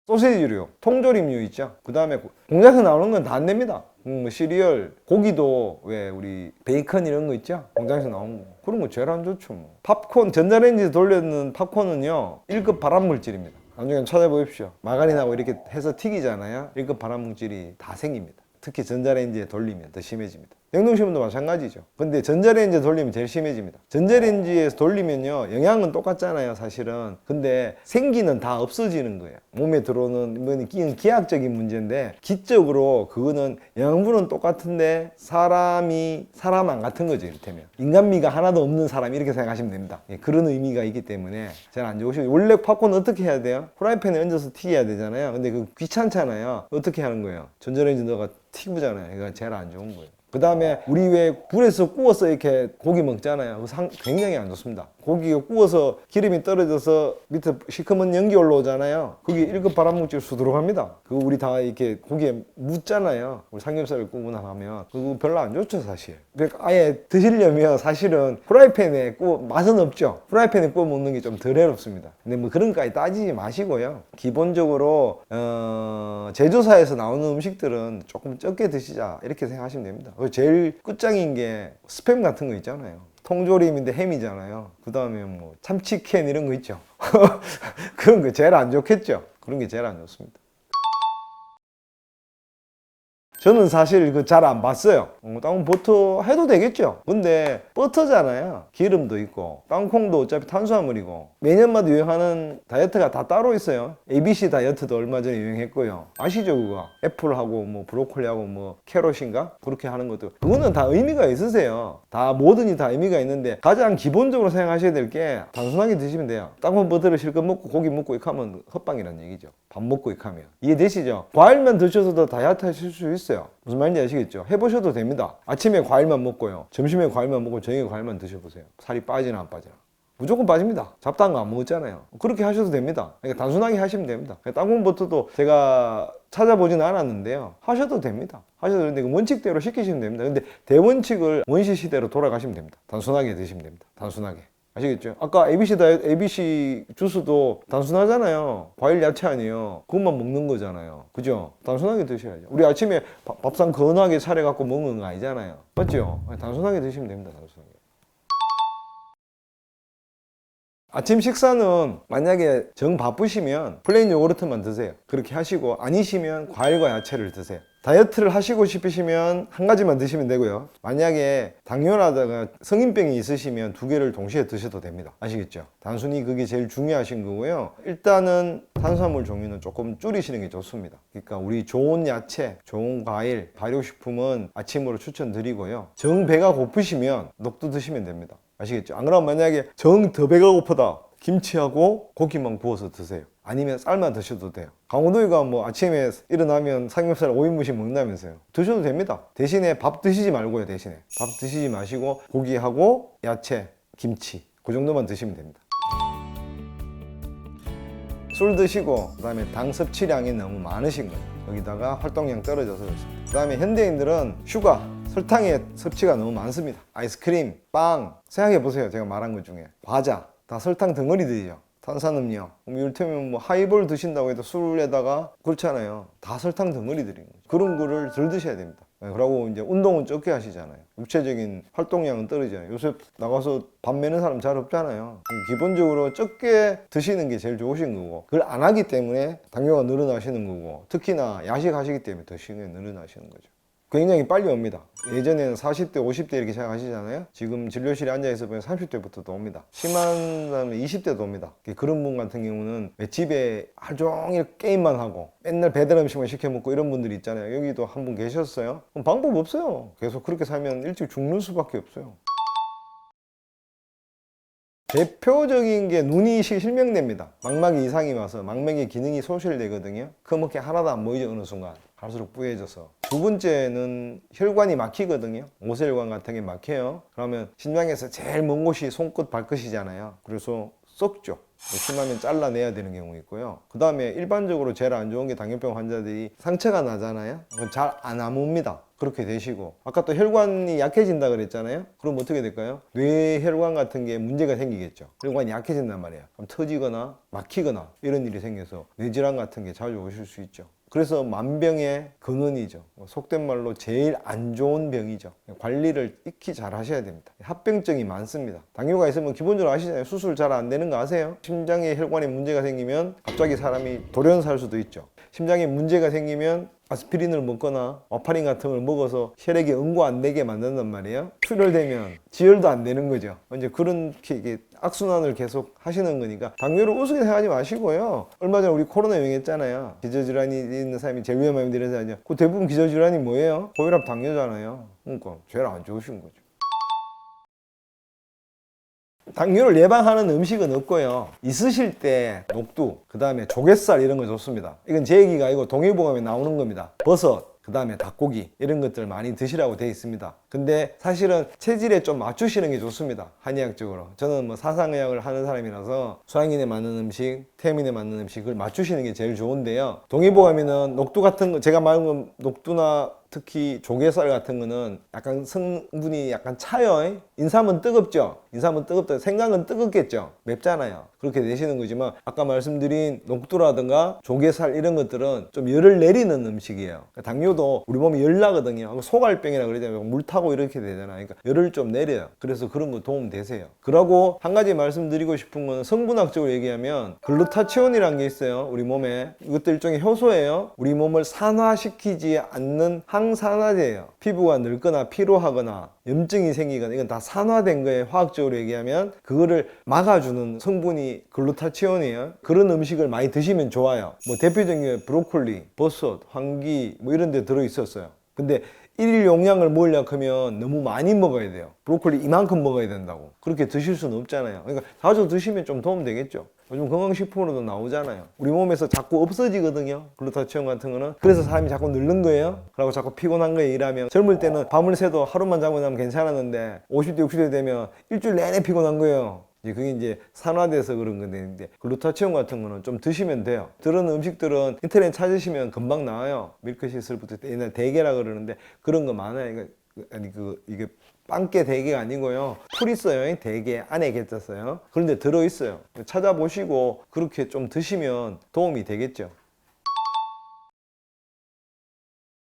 소세지류, 통조림류 있죠. 그 다음에 공장에서 나오는 건 다 안 됩니다. 뭐 시리얼, 고기도 왜 우리 베이컨 이런 거 있죠. 공장에서 나온 거 그런 거 제일 안 좋죠. 뭐. 팝콘, 전자레인지 돌려는 팝콘은요 1급 발암물질입니다. 나중에 찾아보십시오. 마가린하고 이렇게 해서 튀기잖아요. 1급 발암물질이 다 생깁니다. 특히 전자레인지에 돌리면 더 심해집니다. 냉동식품도 마찬가지죠. 근데 전자레인지 돌리면 제일 심해집니다. 전자레인지에서 돌리면요, 영양은 똑같잖아요, 사실은. 근데 생기는 다 없어지는 거예요. 몸에 들어오는, 이건 기하학적인 문제인데, 기적으로 그거는 영양분은 똑같은데 사람 안 같은 거죠, 이를테면. 인간미가 하나도 없는 사람, 이렇게 생각하시면 됩니다. 예, 그런 의미가 있기 때문에 잘 안 좋으시고, 원래 팝콘 어떻게 해야 돼요? 프라이팬에 얹어서 튀겨야 되잖아요. 근데 그 귀찮잖아요. 어떻게 하는 거예요? 전자레인지 넣어가 튀기잖아요. 이거 제일 안 좋은 거예요. 그 다음에 우리 왜 불에서 구워서 이렇게 고기 먹잖아요. 굉장히 안 좋습니다. 고기가 구워서 기름이 떨어져서 밑에 시커먼 연기 올라오잖아요. 그게 1급 발암물질 수두룩 합니다. 그거 우리 다 이렇게 고기에 묻잖아요. 우리 삼겹살을 구우나 하면 그거 별로 안 좋죠, 사실. 그러니까 아예 드시려면 사실은 프라이팬에 맛은 없죠. 프라이팬에 구워 먹는 게 좀 덜 해롭습니다. 근데 뭐 그런 것까지 따지지 마시고요. 기본적으로 제조사에서 나오는 음식들은 조금 적게 드시자, 이렇게 생각하시면 됩니다. 제일 끝장인 게 스팸 같은 거 있잖아요. 통조림인데 햄이잖아요. 그 다음에 뭐 참치캔 이런 거 있죠. 그런 거 제일 안 좋겠죠. 그런 게 제일 안 좋습니다. 저는 사실 그 잘 안 봤어요. 땅콩버터 해도 되겠죠. 근데 버터잖아요. 기름도 있고 땅콩도 어차피 탄수화물이고, 매년마다 유행하는 다이어트가 다 따로 있어요. ABC 다이어트도 얼마 전에 유행했고요. 아시죠, 그거? 애플하고 뭐 브로콜리하고 뭐 캐럿인가? 그렇게 하는 것도, 그거는 다 의미가 있으세요. 다 뭐든지 다 의미가 있는데, 가장 기본적으로 생각하셔야 될 게 단순하게 드시면 돼요. 땅콩버터를 실컷 먹고 고기 먹고 이렇게 하면 헛방이라는 얘기죠. 밥 먹고 이렇게 하면. 이해되시죠? 과일만 드셔서도 다이어트 하실 수 있어요. 무슨 말인지 아시겠죠? 해보셔도 됩니다. 아침에 과일만 먹고요, 점심에 과일만 먹고 저녁에 과일만 드셔보세요. 살이 빠지나 안 빠지나. 무조건 빠집니다. 잡다한 거 안 먹었잖아요. 그렇게 하셔도 됩니다. 그러니까 단순하게 하시면 됩니다. 땅콩버터도 제가 찾아보진 않았는데요, 하셔도 됩니다. 하셔도 되는데 그 원칙대로 시키시면 됩니다. 근데 대원칙을 원시 시대로 돌아가시면 됩니다. 단순하게 드시면 됩니다. 단순하게. 아시겠죠? 아까 ABC 주스도 단순하잖아요. 과일 야채 아니에요. 그것만 먹는 거잖아요. 그죠? 단순하게 드셔야죠. 우리 아침에 밥상 건하게 차려갖고 먹는 거 아니잖아요. 맞죠? 단순하게 드시면 됩니다. 단순하게. 아침 식사는 만약에 정 바쁘시면 플레인 요구르트만 드세요. 그렇게 하시고, 아니시면 과일과 야채를 드세요. 다이어트를 하시고 싶으시면 한 가지만 드시면 되고요. 만약에 당뇨라다가 성인병이 있으시면 두 개를 동시에 드셔도 됩니다. 아시겠죠? 단순히 그게 제일 중요하신 거고요. 일단은 탄수화물 종류는 조금 줄이시는 게 좋습니다. 그러니까 우리 좋은 야채, 좋은 과일, 발효식품은 아침으로 추천드리고요. 정 배가 고프시면 녹두 드시면 됩니다. 아시겠죠? 안 그러면 만약에 정 더 배가 고프다, 김치하고 고기만 구워서 드세요. 아니면 쌀만 드셔도 돼요. 강호동이가 뭐 아침에 일어나면 삼겹살 5인분씩 먹는다면서요. 드셔도 됩니다. 대신에 밥 드시지 말고요. 대신에 밥 드시지 마시고 고기하고 야채, 김치, 그 정도만 드시면 됩니다. 술 드시고 그다음에 당 섭취량이 너무 많으신 거예요. 여기다가 활동량 떨어져서 그렇습니다. 그다음에 현대인들은 슈가, 설탕의 섭취가 너무 많습니다. 아이스크림, 빵, 생각해 보세요. 제가 말한 것 중에 과자, 다 설탕 덩어리들이죠. 탄산음료, 이를테면 뭐 하이볼 드신다고 해도 술에다가 그렇잖아요. 다 설탕 덩어리들인 거죠. 그런 거를 덜 드셔야 됩니다. 그러고 이제 운동은 적게 하시잖아요. 육체적인 활동량은 떨어져요. 요새 나가서 밥 매는 사람 잘 없잖아요. 기본적으로 적게 드시는 게 제일 좋으신 거고, 그걸 안 하기 때문에 당뇨가 늘어나시는 거고, 특히나 야식하시기 때문에 더 심하게 늘어나시는 거죠. 굉장히 빨리 옵니다. 예전에는 40대, 50대 이렇게 생각하시잖아요. 지금 진료실에 앉아있어 보면 30대부터도 옵니다. 심한 사람은 20대도 옵니다. 그런 분 같은 경우는 집에 하루 종일 게임만 하고 맨날 배달 음식만 시켜 먹고 이런 분들이 있잖아요. 여기도 한 분 계셨어요. 그럼 방법 없어요. 계속 그렇게 살면 일찍 죽는 수밖에 없어요. 대표적인 게 눈이 실명됩니다. 망막이 이상이 와서 망맥의 기능이 소실되거든요. 그먹게 하나도 안 보이죠. 어느 순간 갈수록 뿌얘져서. 두 번째는 혈관이 막히거든요. 모세혈관 같은 게 막혀요. 그러면 심장에서 제일 먼 곳이 손끝 발끝이잖아요. 그래서 썩죠. 심하면 잘라내야 되는 경우 있고요. 그 다음에 일반적으로 제일 안 좋은 게 당뇨병 환자들이 상처가 나잖아요. 잘 안 아뭅니다. 그렇게 되시고, 아까 또 혈관이 약해진다 그랬잖아요. 그럼 어떻게 될까요? 뇌혈관 같은 게 문제가 생기겠죠. 혈관이 약해진단 말이에요. 그럼 터지거나 막히거나 이런 일이 생겨서 뇌질환 같은 게 자주 오실 수 있죠. 그래서 만병의 근원이죠. 속된 말로 제일 안 좋은 병이죠. 관리를 익히 잘 하셔야 됩니다. 합병증이 많습니다. 당뇨가 있으면 기본적으로 아시잖아요. 수술 잘 안 되는 거 아세요? 심장에 혈관에 문제가 생기면 갑자기 사람이 돌연살 수도 있죠. 심장에 문제가 생기면 아스피린을 먹거나 와파린 같은 걸 먹어서 혈액이 응고 안 되게 만든단 말이에요. 출혈되면 지혈도 안 되는 거죠. 이제 그렇게 이게 악순환을 계속 하시는 거니까 당뇨를 우습게 생각하지 마시고요. 얼마 전에 우리 코로나 유행했잖아요. 기저질환이 있는 사람이 제일 위험한 이런 사람이죠. 그 대부분 기저질환이 뭐예요? 고혈압, 당뇨잖아요. 그러니까 제일 안 좋으신 거죠. 당뇨를 예방하는 음식은 없고요. 있으실 때 녹두, 그 다음에 조갯살 이런 거 좋습니다. 이건 제 얘기가 아니고 동의보감에 나오는 겁니다. 버섯, 그 다음에 닭고기 이런 것들 많이 드시라고 되어 있습니다. 근데 사실은 체질에 좀 맞추시는 게 좋습니다. 한의학적으로. 저는 뭐 사상의학을 하는 사람이라서 소양인에 맞는 음식, 태음인에 맞는 음식을 맞추시는 게 제일 좋은데요. 동의보감에는 녹두 같은 거, 제가 말한 건 녹두나 특히 조개살 같은 거는 약간 성분이 약간 차요. 인삼은 뜨겁죠. 인삼은 뜨겁다. 생강은 뜨겁겠죠. 맵잖아요. 그렇게 되시는 거지만 아까 말씀드린 녹두라든가 조개살 이런 것들은 좀 열을 내리는 음식이에요. 당뇨도 우리 몸이 열 나거든요. 소갈병이라 그러잖아요. 물 타고 이렇게 되잖아요. 그러니까 열을 좀 내려요. 그래서 그런 거 도움 되세요. 그러고 한 가지 말씀드리고 싶은 거는 성분학적으로 얘기하면 글루타치온이라는 게 있어요. 우리 몸에. 이것도 일종의 효소예요. 우리 몸을 산화시키지 않는 항산화제예요. 피부가 늙거나 피로하거나 염증이 생기거나 이건 다 산화된 거예요. 화학적으로 얘기하면 그거를 막아주는 성분이 글루타치온이에요. 그런 음식을 많이 드시면 좋아요. 뭐 대표적인 게 브로콜리, 버섯, 황기 뭐 이런 데 들어있었어요. 근데 일일 용량을 먹으려고 하면 너무 많이 먹어야 돼요. 브로콜리 이만큼 먹어야 된다고. 그렇게 드실 수는 없잖아요. 그러니까 자주 드시면 좀 도움 되겠죠. 요즘 건강식품으로도 나오잖아요. 우리 몸에서 자꾸 없어지거든요. 글루타치온 같은 거는. 그래서 사람이 자꾸 늙는 거예요. 그리고 자꾸 피곤한 거에 일하면 젊을 때는 밤을 새도 하루만 자고 나면 괜찮았는데 50대, 60대 되면 일주일 내내 피곤한 거예요. 그게 이제 산화돼서 그런 건데 글루타치온 같은 거는 좀 드시면 돼요. 그런 음식들은 인터넷 찾으시면 금방 나와요. 밀크시슬부터 옛날 대게라 그러는데 그런 거 많아요. 이게 빵깨 대게가 아니고요. 풀 있어요. 대게 안에 겠었어요. 그런데 들어있어요. 찾아보시고 그렇게 좀 드시면 도움이 되겠죠.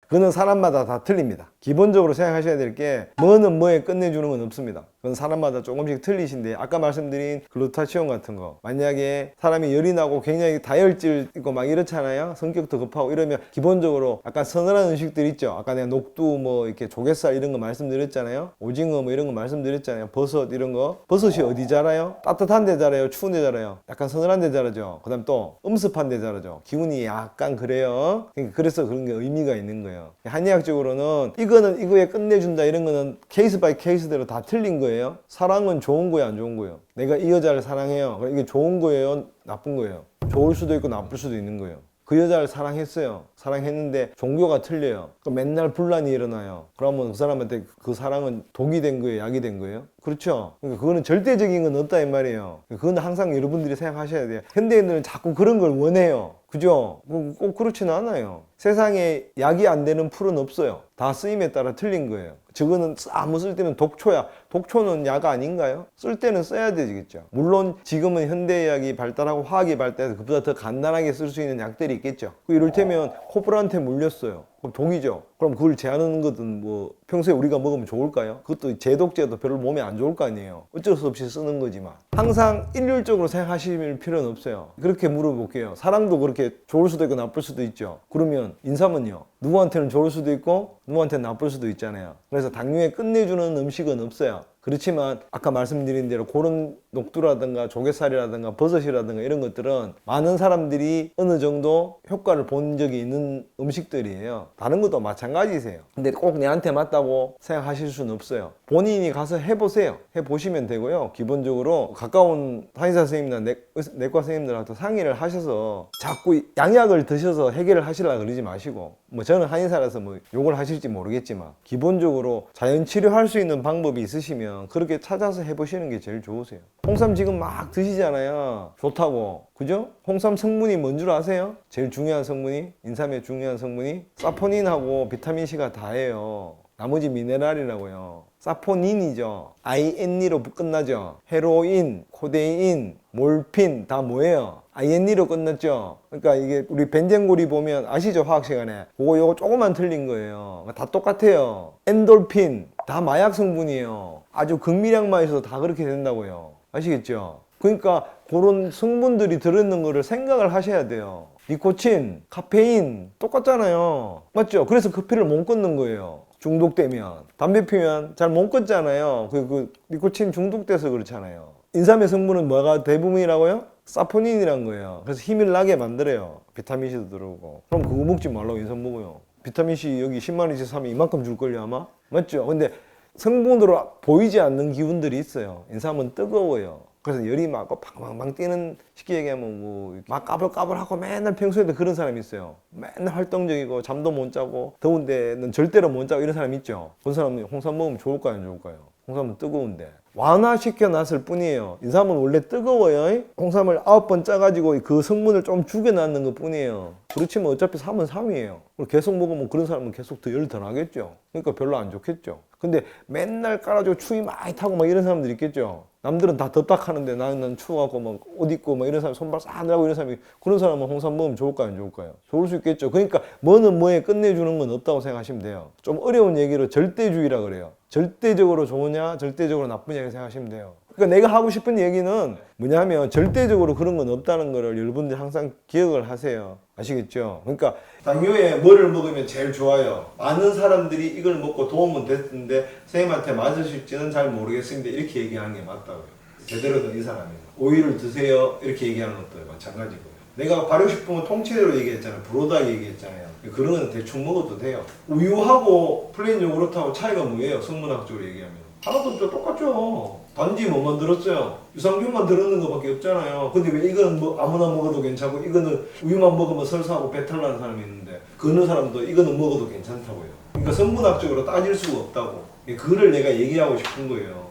그거는 사람마다 다 틀립니다. 기본적으로 생각하셔야 될 게 뭐는 뭐에 끝내주는 건 없습니다. 그건 사람마다 조금씩 틀리신데 아까 말씀드린 글루타치온 같은 거 만약에 사람이 열이 나고 굉장히 다혈질 있고 막 이렇잖아요. 성격도 급하고 이러면 기본적으로 약간 서늘한 음식들 있죠. 아까 내가 녹두 뭐 이렇게 조갯살 이런 거 말씀드렸잖아요. 오징어 뭐 이런 거 말씀드렸잖아요. 버섯 이런 거. 버섯이 어디 자라요? 따뜻한 데 자라요? 추운 데 자라요? 약간 서늘한 데 자라죠. 그 다음 또 음습한 데 자라죠. 기운이 약간 그래요. 그래서 그런 게 의미가 있는 거예요. 한의학적으로는 이거는 이거에 끝내준다 이런 거는 케이스 바이 케이스대로 다 틀린 거예요. 사랑은 좋은 거예요, 안 좋은 거예요? 내가 이 여자를 사랑해요. 그럼 이게 좋은 거예요, 나쁜 거예요? 좋을 수도 있고 나쁠 수도 있는 거예요. 그 여자를 사랑했어요. 사랑했는데 종교가 틀려요. 맨날 분란이 일어나요. 그러면 그 사람한테 그 사랑은 독이 된 거예요, 약이 된 거예요? 그렇죠. 그러니까 그거는 절대적인 건 없다 이 말이에요. 그건 항상 여러분들이 생각하셔야 돼요. 현대인들은 자꾸 그런 걸 원해요. 그죠? 꼭 그렇지는 않아요. 세상에 약이 안 되는 풀은 없어요. 다 쓰임에 따라 틀린 거예요. 저거는 아무 쓸 때는 독초야. 독초는 약 아닌가요? 쓸 때는 써야 되겠죠. 물론 지금은 현대의학이 발달하고 화학이 발달해서 그보다 더 간단하게 쓸 수 있는 약들이 있겠죠. 이를테면 코뿔한테 물렸어요. 그럼 독이죠. 그럼 그걸 제하는 것은 뭐 평소에 우리가 먹으면 좋을까요? 그것도 제독제도 별로 몸에 안 좋을 거 아니에요. 어쩔 수 없이 쓰는 거지만 항상 일률적으로 생각하실 필요는 없어요. 그렇게 물어볼게요. 사랑도 그렇게 좋을 수도 있고 나쁠 수도 있죠. 그러면 인삼은요? 누구한테는 좋을 수도 있고 누구한테는 나쁠 수도 있잖아요. 그래서 당뇨에 끝내주는 음식은 없어요. 그렇지만 아까 말씀드린 대로 그런 녹두라든가 조갯살이라든가 버섯이라든가 이런 것들은 많은 사람들이 어느 정도 효과를 본 적이 있는 음식들이에요. 다른 것도 마찬가지세요. 근데 꼭 내한테 맞다고 생각하실 수는 없어요. 본인이 가서 해보세요. 해보시면 되고요. 기본적으로 가까운 한의사 선생님이나 내과 선생님들한테 상의를 하셔서 자꾸 양약을 드셔서 해결을 하시려고 그러지 마시고 뭐 저는 한의사라서 뭐 욕을 하실지 모르겠지만 기본적으로 자연 치료할 수 있는 방법이 있으시면 그렇게 찾아서 해보시는 게 제일 좋으세요. 홍삼 지금 막 드시잖아요. 좋다고. 그죠? 홍삼 성분이 뭔 줄 아세요? 제일 중요한 성분이 인삼의 중요한 성분이 사포닌하고 비타민C가 다예요. 나머지 미네랄이라고요. 사포닌이죠. INE로 끝나죠. 헤로인, 코데인, 몰핀 다 뭐예요? INE로 끝났죠. 그러니까 이게 우리 벤젠고리 보면 아시죠? 화학 시간에 요거 조금만 틀린 거예요. 다 똑같아요. 엔돌핀 다 마약 성분이에요. 아주 극미량만 있어도 다 그렇게 된다고요. 아시겠죠? 그러니까 그런 성분들이 들어있는 거를 생각을 하셔야 돼요. 니코틴, 카페인 똑같잖아요. 맞죠? 그래서 커피를 못 끊는 거예요. 중독되면. 담배 피우면 잘 못 끊잖아요. 그 니코틴 중독돼서 그렇잖아요. 인삼의 성분은 뭐가 대부분이라고요? 사포닌이란 거예요. 그래서 힘을 나게 만들어요. 비타민C도 들어오고. 그럼 그거 먹지 말라고 인삼 먹어요. 비타민C 여기 10만원씩 사면 이만큼 줄걸요 아마? 맞죠? 근데 성분으로 보이지 않는 기운들이 있어요. 인삼은 뜨거워요. 그래서 열이 막 방방방 뛰는 쉽게 얘기하면 뭐 막 까불까불하고 맨날 평소에도 그런 사람이 있어요. 맨날 활동적이고 잠도 못 자고 더운 데는 절대로 못 자고 이런 사람 있죠. 그런 사람은 홍삼 먹으면 좋을까요 안 좋을까요? 홍삼은 뜨거운데 완화시켜 놨을 뿐이에요. 인삼은 원래 뜨거워요. 홍삼을 9번 짜가지고 그 성분을 좀 죽여놨는 것 뿐이에요. 그렇지만 어차피 삼은 삼이에요. 계속 먹으면 그런 사람은 계속 더 열 더 나겠죠. 그러니까 별로 안 좋겠죠. 근데 맨날 깔아주고 추위 많이 타고 막 이런 사람들 있겠죠. 남들은 다 덥다 하는데 나는 추워갖고 막 옷 입고 막 이런 사람 손발 싹 내고 이런 사람이 그런 사람은 홍삼 먹으면 좋을까요 안 좋을까요? 좋을 수 있겠죠. 그러니까 뭐는 뭐에 끝내주는 건 없다고 생각하시면 돼요. 좀 어려운 얘기로 절대주의라 그래요. 절대적으로 좋으냐 절대적으로 나쁘냐 이렇게 생각하시면 돼요. 그러니까 내가 하고 싶은 얘기는 뭐냐면 절대적으로 그런 건 없다는 거를 여러분들 항상 기억을 하세요. 아시겠죠? 그러니까 당뇨에 뭐를 먹으면 제일 좋아요? 많은 사람들이 이걸 먹고 도움은 됐는데 선생님한테 맞으실지는 잘 모르겠습니다. 이렇게 얘기하는 게 맞다고요. 제대로 된 이 사람이 오이를 드세요 이렇게 얘기하는 것도 마찬가지고요. 내가 발효식품은 통째로 얘기했잖아요. 브로다 얘기했잖아요. 그런 건 대충 먹어도 돼요. 우유하고 플레인 요구르트하고 차이가 뭐예요? 성분학적으로 얘기하면 하나도 없죠. 똑같죠. 단지 뭐만 들었어요? 유산균만 들었는 것밖에 없잖아요. 근데 왜 이거는 뭐 아무나 먹어도 괜찮고 이거는 우유만 먹으면 설사하고 배탈 나는 사람이 있는데 그 어느 사람도 이거는 먹어도 괜찮다고요. 그러니까 성분학적으로 따질 수가 없다고. 그거를 내가 얘기하고 싶은 거예요.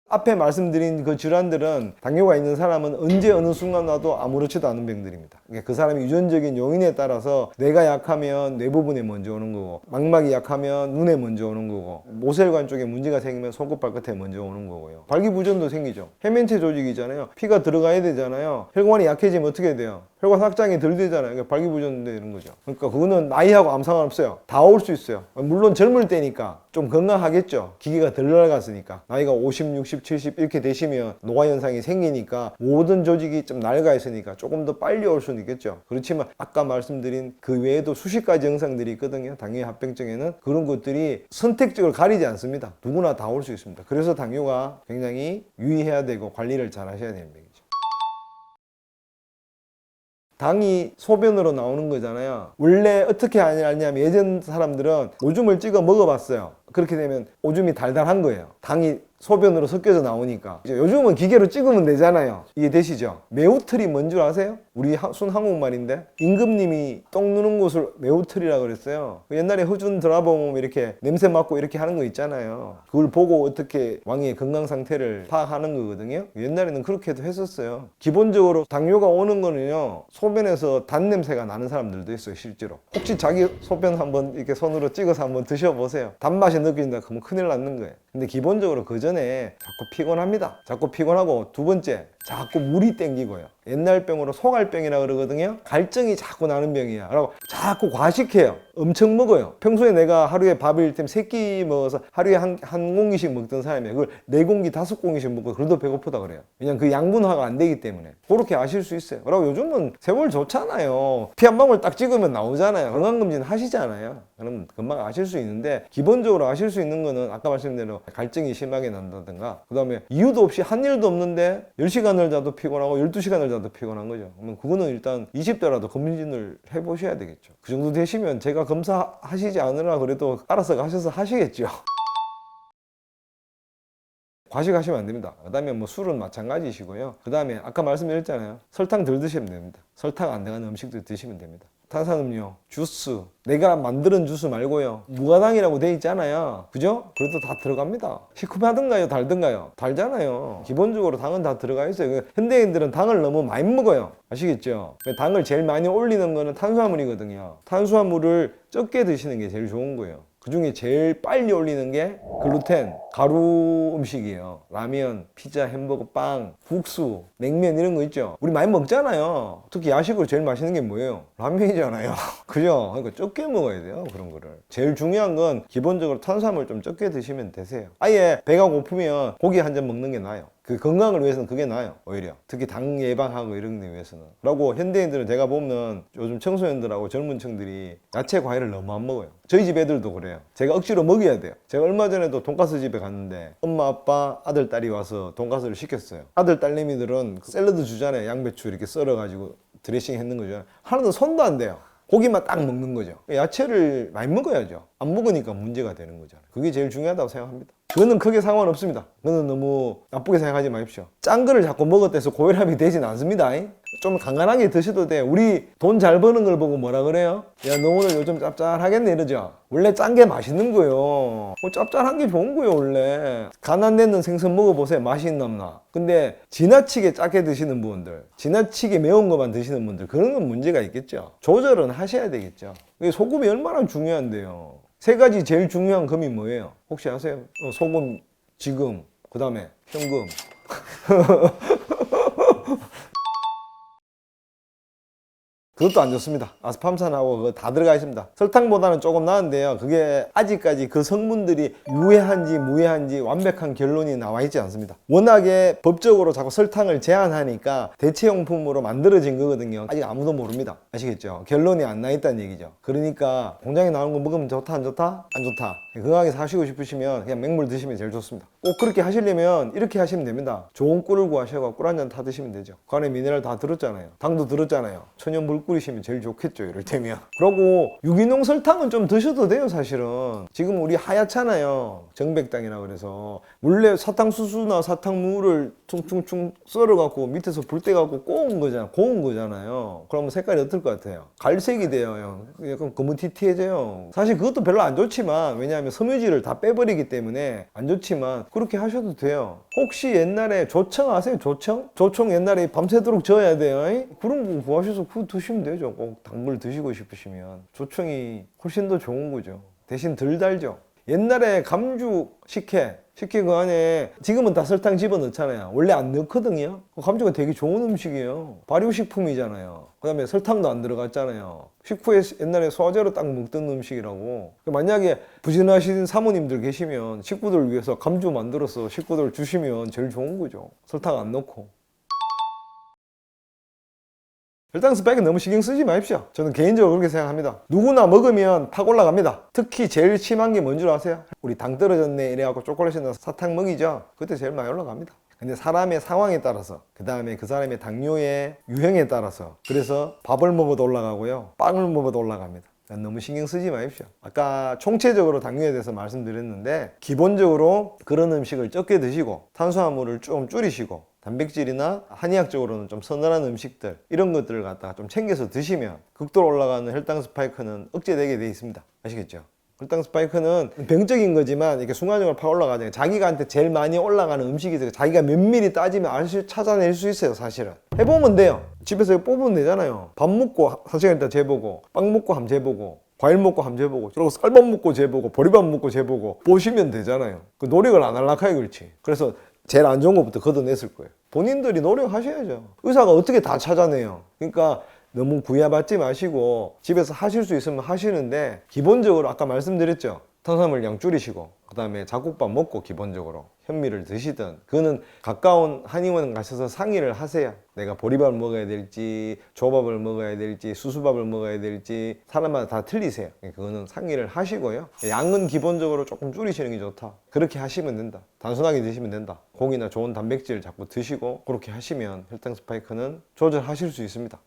앞에 말씀드린 그 질환들은 당뇨가 있는 사람은 언제 어느 순간 와도 아무렇지도 않은 병들입니다. 그러니까 그 사람이 유전적인 요인에 따라서 뇌가 약하면 뇌 부분에 먼저 오는 거고 망막이 약하면 눈에 먼저 오는 거고 모세혈관 쪽에 문제가 생기면 손끝 발끝에 먼저 오는 거고요. 발기부전도 생기죠. 해면체 조직이잖아요. 피가 들어가야 되잖아요. 혈관이 약해지면 어떻게 돼요? 혈관 확장이 덜 되잖아요. 그러니까 발기부전 되는 거죠. 그러니까 그거는 나이하고 아무 상관없어요. 다 올 수 있어요. 물론 젊을 때니까 좀 건강하겠죠. 기계가 덜 낡았으니까. 나이가 50, 60, 70 이렇게 되시면 노화 현상이 생기니까 모든 조직이 좀 낡아 있으니까 조금 더 빨리 올 수는 있겠죠. 그렇지만 아까 말씀드린 그 외에도 수십 가지 증상들이 있거든요. 당뇨 합병증에는 그런 것들이 선택적으로 가리지 않습니다. 누구나 다 올 수 있습니다. 그래서 당뇨가 굉장히 유의해야 되고 관리를 잘 하셔야 되는 병이죠. 당이 소변으로 나오는 거잖아요. 원래 어떻게 하냐면 예전 사람들은 오줌을 찍어 먹어봤어요. 그렇게 되면 오줌이 달달한 거예요. 당이 소변으로 섞여서 나오니까. 요즘은 기계로 찍으면 되잖아요. 이해되시죠? 매우틀이 뭔 줄 아세요? 우리 순 한국말인데 임금님이 똥 누는 곳을 매우틀이라고 그랬어요. 옛날에 허준 드라마 보면 이렇게 냄새 맡고 이렇게 하는 거 있잖아요. 그걸 보고 어떻게 왕의 건강 상태를 파악하는 거거든요. 옛날에는 그렇게도 했었어요. 기본적으로 당뇨가 오는 거는요, 소변에서 단 냄새가 나는 사람들도 있어요. 실제로 혹시 자기 소변 한번 이렇게 손으로 찍어서 한번 드셔보세요. 단맛이 느껴진다 그러면 큰일 났는 거예요. 근데 기본적으로 그 전에 자꾸 피곤합니다. 자꾸 피곤하고 두 번째 자꾸 물이 땡기고요. 옛날 병으로 소갈병이라 그러거든요. 갈증이 자꾸 나는 병이야 라고 자꾸 과식해요. 엄청 먹어요. 평소에 내가 하루에 밥을 이를테면 3끼 먹어서 하루에 한 공기씩 먹던 사람이에요. 그걸 4공기 5공기씩 먹고 그래도 배고프다 그래요. 왜냐면 그 양분화가 안 되기 때문에. 그렇게 아실 수 있어요. 그리고 요즘은 세월 좋잖아요. 피 한 방울 딱 찍으면 나오잖아요. 건강검진 하시잖아요. 그러면 금방 아실 수 있는데 기본적으로 아실 수 있는 거는 아까 말씀드린 대로 갈증이 심하게 난다든가 그 다음에 이유도 없이 한 일도 없는데 10시간을 자도 피곤하고 12시간을 자도 피곤한 거죠. 그러면 그거는 일단 20대라도 검진을 해보셔야 되겠죠. 그 정도 되시면 제가 검사하시지 않으라 그래도 알아서 가셔서 하시겠죠. 과식하시면 안 됩니다. 그 다음에 뭐 술은 마찬가지시고요. 그 다음에 아까 말씀드렸잖아요. 설탕 덜 드시면 됩니다. 설탕 안 들어가는 음식들 드시면 됩니다. 탄산음료, 주스, 내가 만드는 주스 말고요. 무가당이라고 돼 있잖아요. 그죠? 그래도 다 들어갑니다. 시큼하든가요? 달든가요? 달잖아요. 기본적으로 당은 다 들어가 있어요. 현대인들은 당을 너무 많이 먹어요. 아시겠죠? 당을 제일 많이 올리는 거는 탄수화물이거든요. 탄수화물을 적게 드시는 게 제일 좋은 거예요. 그 중에 제일 빨리 올리는 게 글루텐, 가루 음식이에요. 라면, 피자, 햄버거, 빵, 국수, 냉면 이런 거 있죠. 우리 많이 먹잖아요. 특히 야식으로 제일 맛있는 게 뭐예요? 라면이잖아요. 그죠? 그러니까 적게 먹어야 돼요, 그런 거를. 제일 중요한 건 기본적으로 탄수화물 좀 적게 드시면 되세요. 아예 배가 고프면 고기 한 점 먹는 게 나아요. 그 건강을 위해서는 그게 나아요, 오히려. 특히 당 예방하고 이런 데 위해서는. 그리고 현대인들은 제가 보면 요즘 청소년들하고 젊은 층들이 야채 과일을 너무 안 먹어요. 저희 집 애들도 그래요. 제가 억지로 먹여야 돼요. 제가 얼마 전에도 돈가스 집에 갔는데 엄마, 아빠, 아들, 딸이 와서 돈가스를 시켰어요. 아들, 딸내미들은 그 샐러드 주잖아요. 양배추 이렇게 썰어가지고 드레싱 했는 거죠. 하나도 손도 안 대요. 고기만 딱 먹는 거죠. 야채를 많이 먹어야죠. 안 먹으니까 문제가 되는 거잖아요. 그게 제일 중요하다고 생각합니다. 그거는 크게 상관없습니다. 그거는 너무 나쁘게 생각하지 마십시오. 짠 거를 자꾸 먹었다 해서 고혈압이 되진 않습니다. 좀 간간하게 드셔도 돼. 우리 돈 잘 버는 걸 보고 뭐라 그래요? 야, 너 오늘 요즘 짭짤하겠네 이러죠. 원래 짠 게 맛있는 거요. 짭짤한 게 좋은 거요, 원래. 간 안 내는 생선 먹어보세요. 맛이 있나. 근데 지나치게 짜게 드시는 분들, 지나치게 매운 것만 드시는 분들, 그런 건 문제가 있겠죠. 조절은 하셔야 되겠죠. 소금이 얼마나 중요한데요. 세 가지 제일 중요한 금이 뭐예요? 혹시 아세요? 소금, 지금, 그 다음에 현금. 그것도 안 좋습니다. 아스팜산하고 그거 다 들어가 있습니다. 설탕보다는 조금 나은데요. 그게 아직까지 그 성분들이 유해한지 무해한지 완벽한 결론이 나와 있지 않습니다. 워낙에 법적으로 자꾸 설탕을 제한하니까 대체용품으로 만들어진 거거든요. 아직 아무도 모릅니다. 아시겠죠? 결론이 안 나 있다는 얘기죠. 그러니까 공장에 나오는 거 먹으면 좋다 안 좋다? 안 좋다. 건강하게 사시고 싶으시면 그냥 맹물 드시면 제일 좋습니다. 꼭 그렇게 하시려면 이렇게 하시면 됩니다. 좋은 꿀을 구하셔서 꿀 한 잔 타 드시면 되죠. 그 안에 미네랄 다 들었잖아요. 당도 들었잖아요. 천연물 끓이시면 제일 좋겠죠, 이럴 때면. 그러고 유기농 설탕은 좀 드셔도 돼요, 사실은. 지금 우리 하얗잖아요, 정백당이라 그래서. 원래 사탕수수나 사탕물을 퉁퉁퉁 썰어갖고 밑에서 불 떼갖고 고운 거잖아요. 그러면 색깔이 어떨 것 같아요? 갈색이 돼요, 형. 약간 거무튀튀해져요. 사실 그것도 별로 안 좋지만, 왜냐하면 섬유질을 다 빼버리기 때문에 안 좋지만 그렇게 하셔도 돼요. 혹시 옛날에 조청 아세요? 조청? 조청 옛날에 밤새도록 저어야 돼요. 그런 거 구하셔서 그거 드시면 되죠. 꼭 당물 드시고 싶으시면. 조청이 훨씬 더 좋은 거죠. 대신 덜 달죠. 옛날에 감주 식혜 그 안에 지금은 다 설탕 집어넣잖아요. 원래 안 넣거든요. 감주가 되게 좋은 음식이에요. 발효식품이잖아요. 그 다음에 설탕도 안 들어갔잖아요. 식후에 옛날에 소화제로 딱 먹던 음식이라고. 만약에 부진하신 사모님들 계시면 식구들 위해서 감주 만들어서 식구들 주시면 제일 좋은 거죠. 설탕 안 넣고. 혈당 스파이크 너무 신경 쓰지 마십시오. 저는 개인적으로 그렇게 생각합니다. 누구나 먹으면 팍 올라갑니다. 특히 제일 심한 게 뭔 줄 아세요? 우리 당 떨어졌네 이래갖고 초콜릿이나 사탕 먹이죠. 그때 제일 많이 올라갑니다. 근데 사람의 상황에 따라서, 그 다음에 그 사람의 당뇨의 유형에 따라서, 그래서 밥을 먹어도 올라가고요, 빵을 먹어도 올라갑니다. 너무 신경 쓰지 마십시오. 아까 총체적으로 당뇨에 대해서 말씀드렸는데, 기본적으로 그런 음식을 적게 드시고 탄수화물을 좀 줄이시고 단백질이나 한의학적으로는 좀 서늘한 음식들, 이런 것들을 갖다가 좀 챙겨서 드시면 극도로 올라가는 혈당 스파이크는 억제되게 돼 있습니다. 아시겠죠? 혈당 스파이크는 병적인 거지만 이렇게 순간적으로 팍 올라가잖아요. 자기가 제일 많이 올라가는 음식이 있어요. 자기가 면밀히 따지면 찾아낼 수 있어요, 사실은. 해보면 돼요. 집에서 뽑으면 되잖아요. 밥 먹고 1시간 있다 재보고, 빵 먹고 한번 재보고, 과일 먹고 한번 재보고, 그리고 쌀밥 먹고 재보고, 보리밥 먹고 재보고 보시면 되잖아요. 그 노력을 안 하려고 그렇지. 그래서 제일 안 좋은 것부터 걷어냈을 거예요. 본인들이 노력하셔야죠. 의사가 어떻게 다 찾아내요. 그러니까 너무 구애받지 마시고 집에서 하실 수 있으면 하시는데, 기본적으로 아까 말씀드렸죠. 탄수화물 양 줄이시고, 그 다음에 잡곡밥 먹고 기본적으로 현미를 드시든, 그거는 가까운 한의원 가셔서 상의를 하세요. 내가 보리밥을 먹어야 될지, 조밥을 먹어야 될지, 수수밥을 먹어야 될지 사람마다 다 틀리세요. 그거는 상의를 하시고요. 양은 기본적으로 조금 줄이시는 게 좋다. 그렇게 하시면 된다. 단순하게 드시면 된다. 고기나 좋은 단백질 자꾸 드시고 그렇게 하시면 혈당 스파이크는 조절하실 수 있습니다.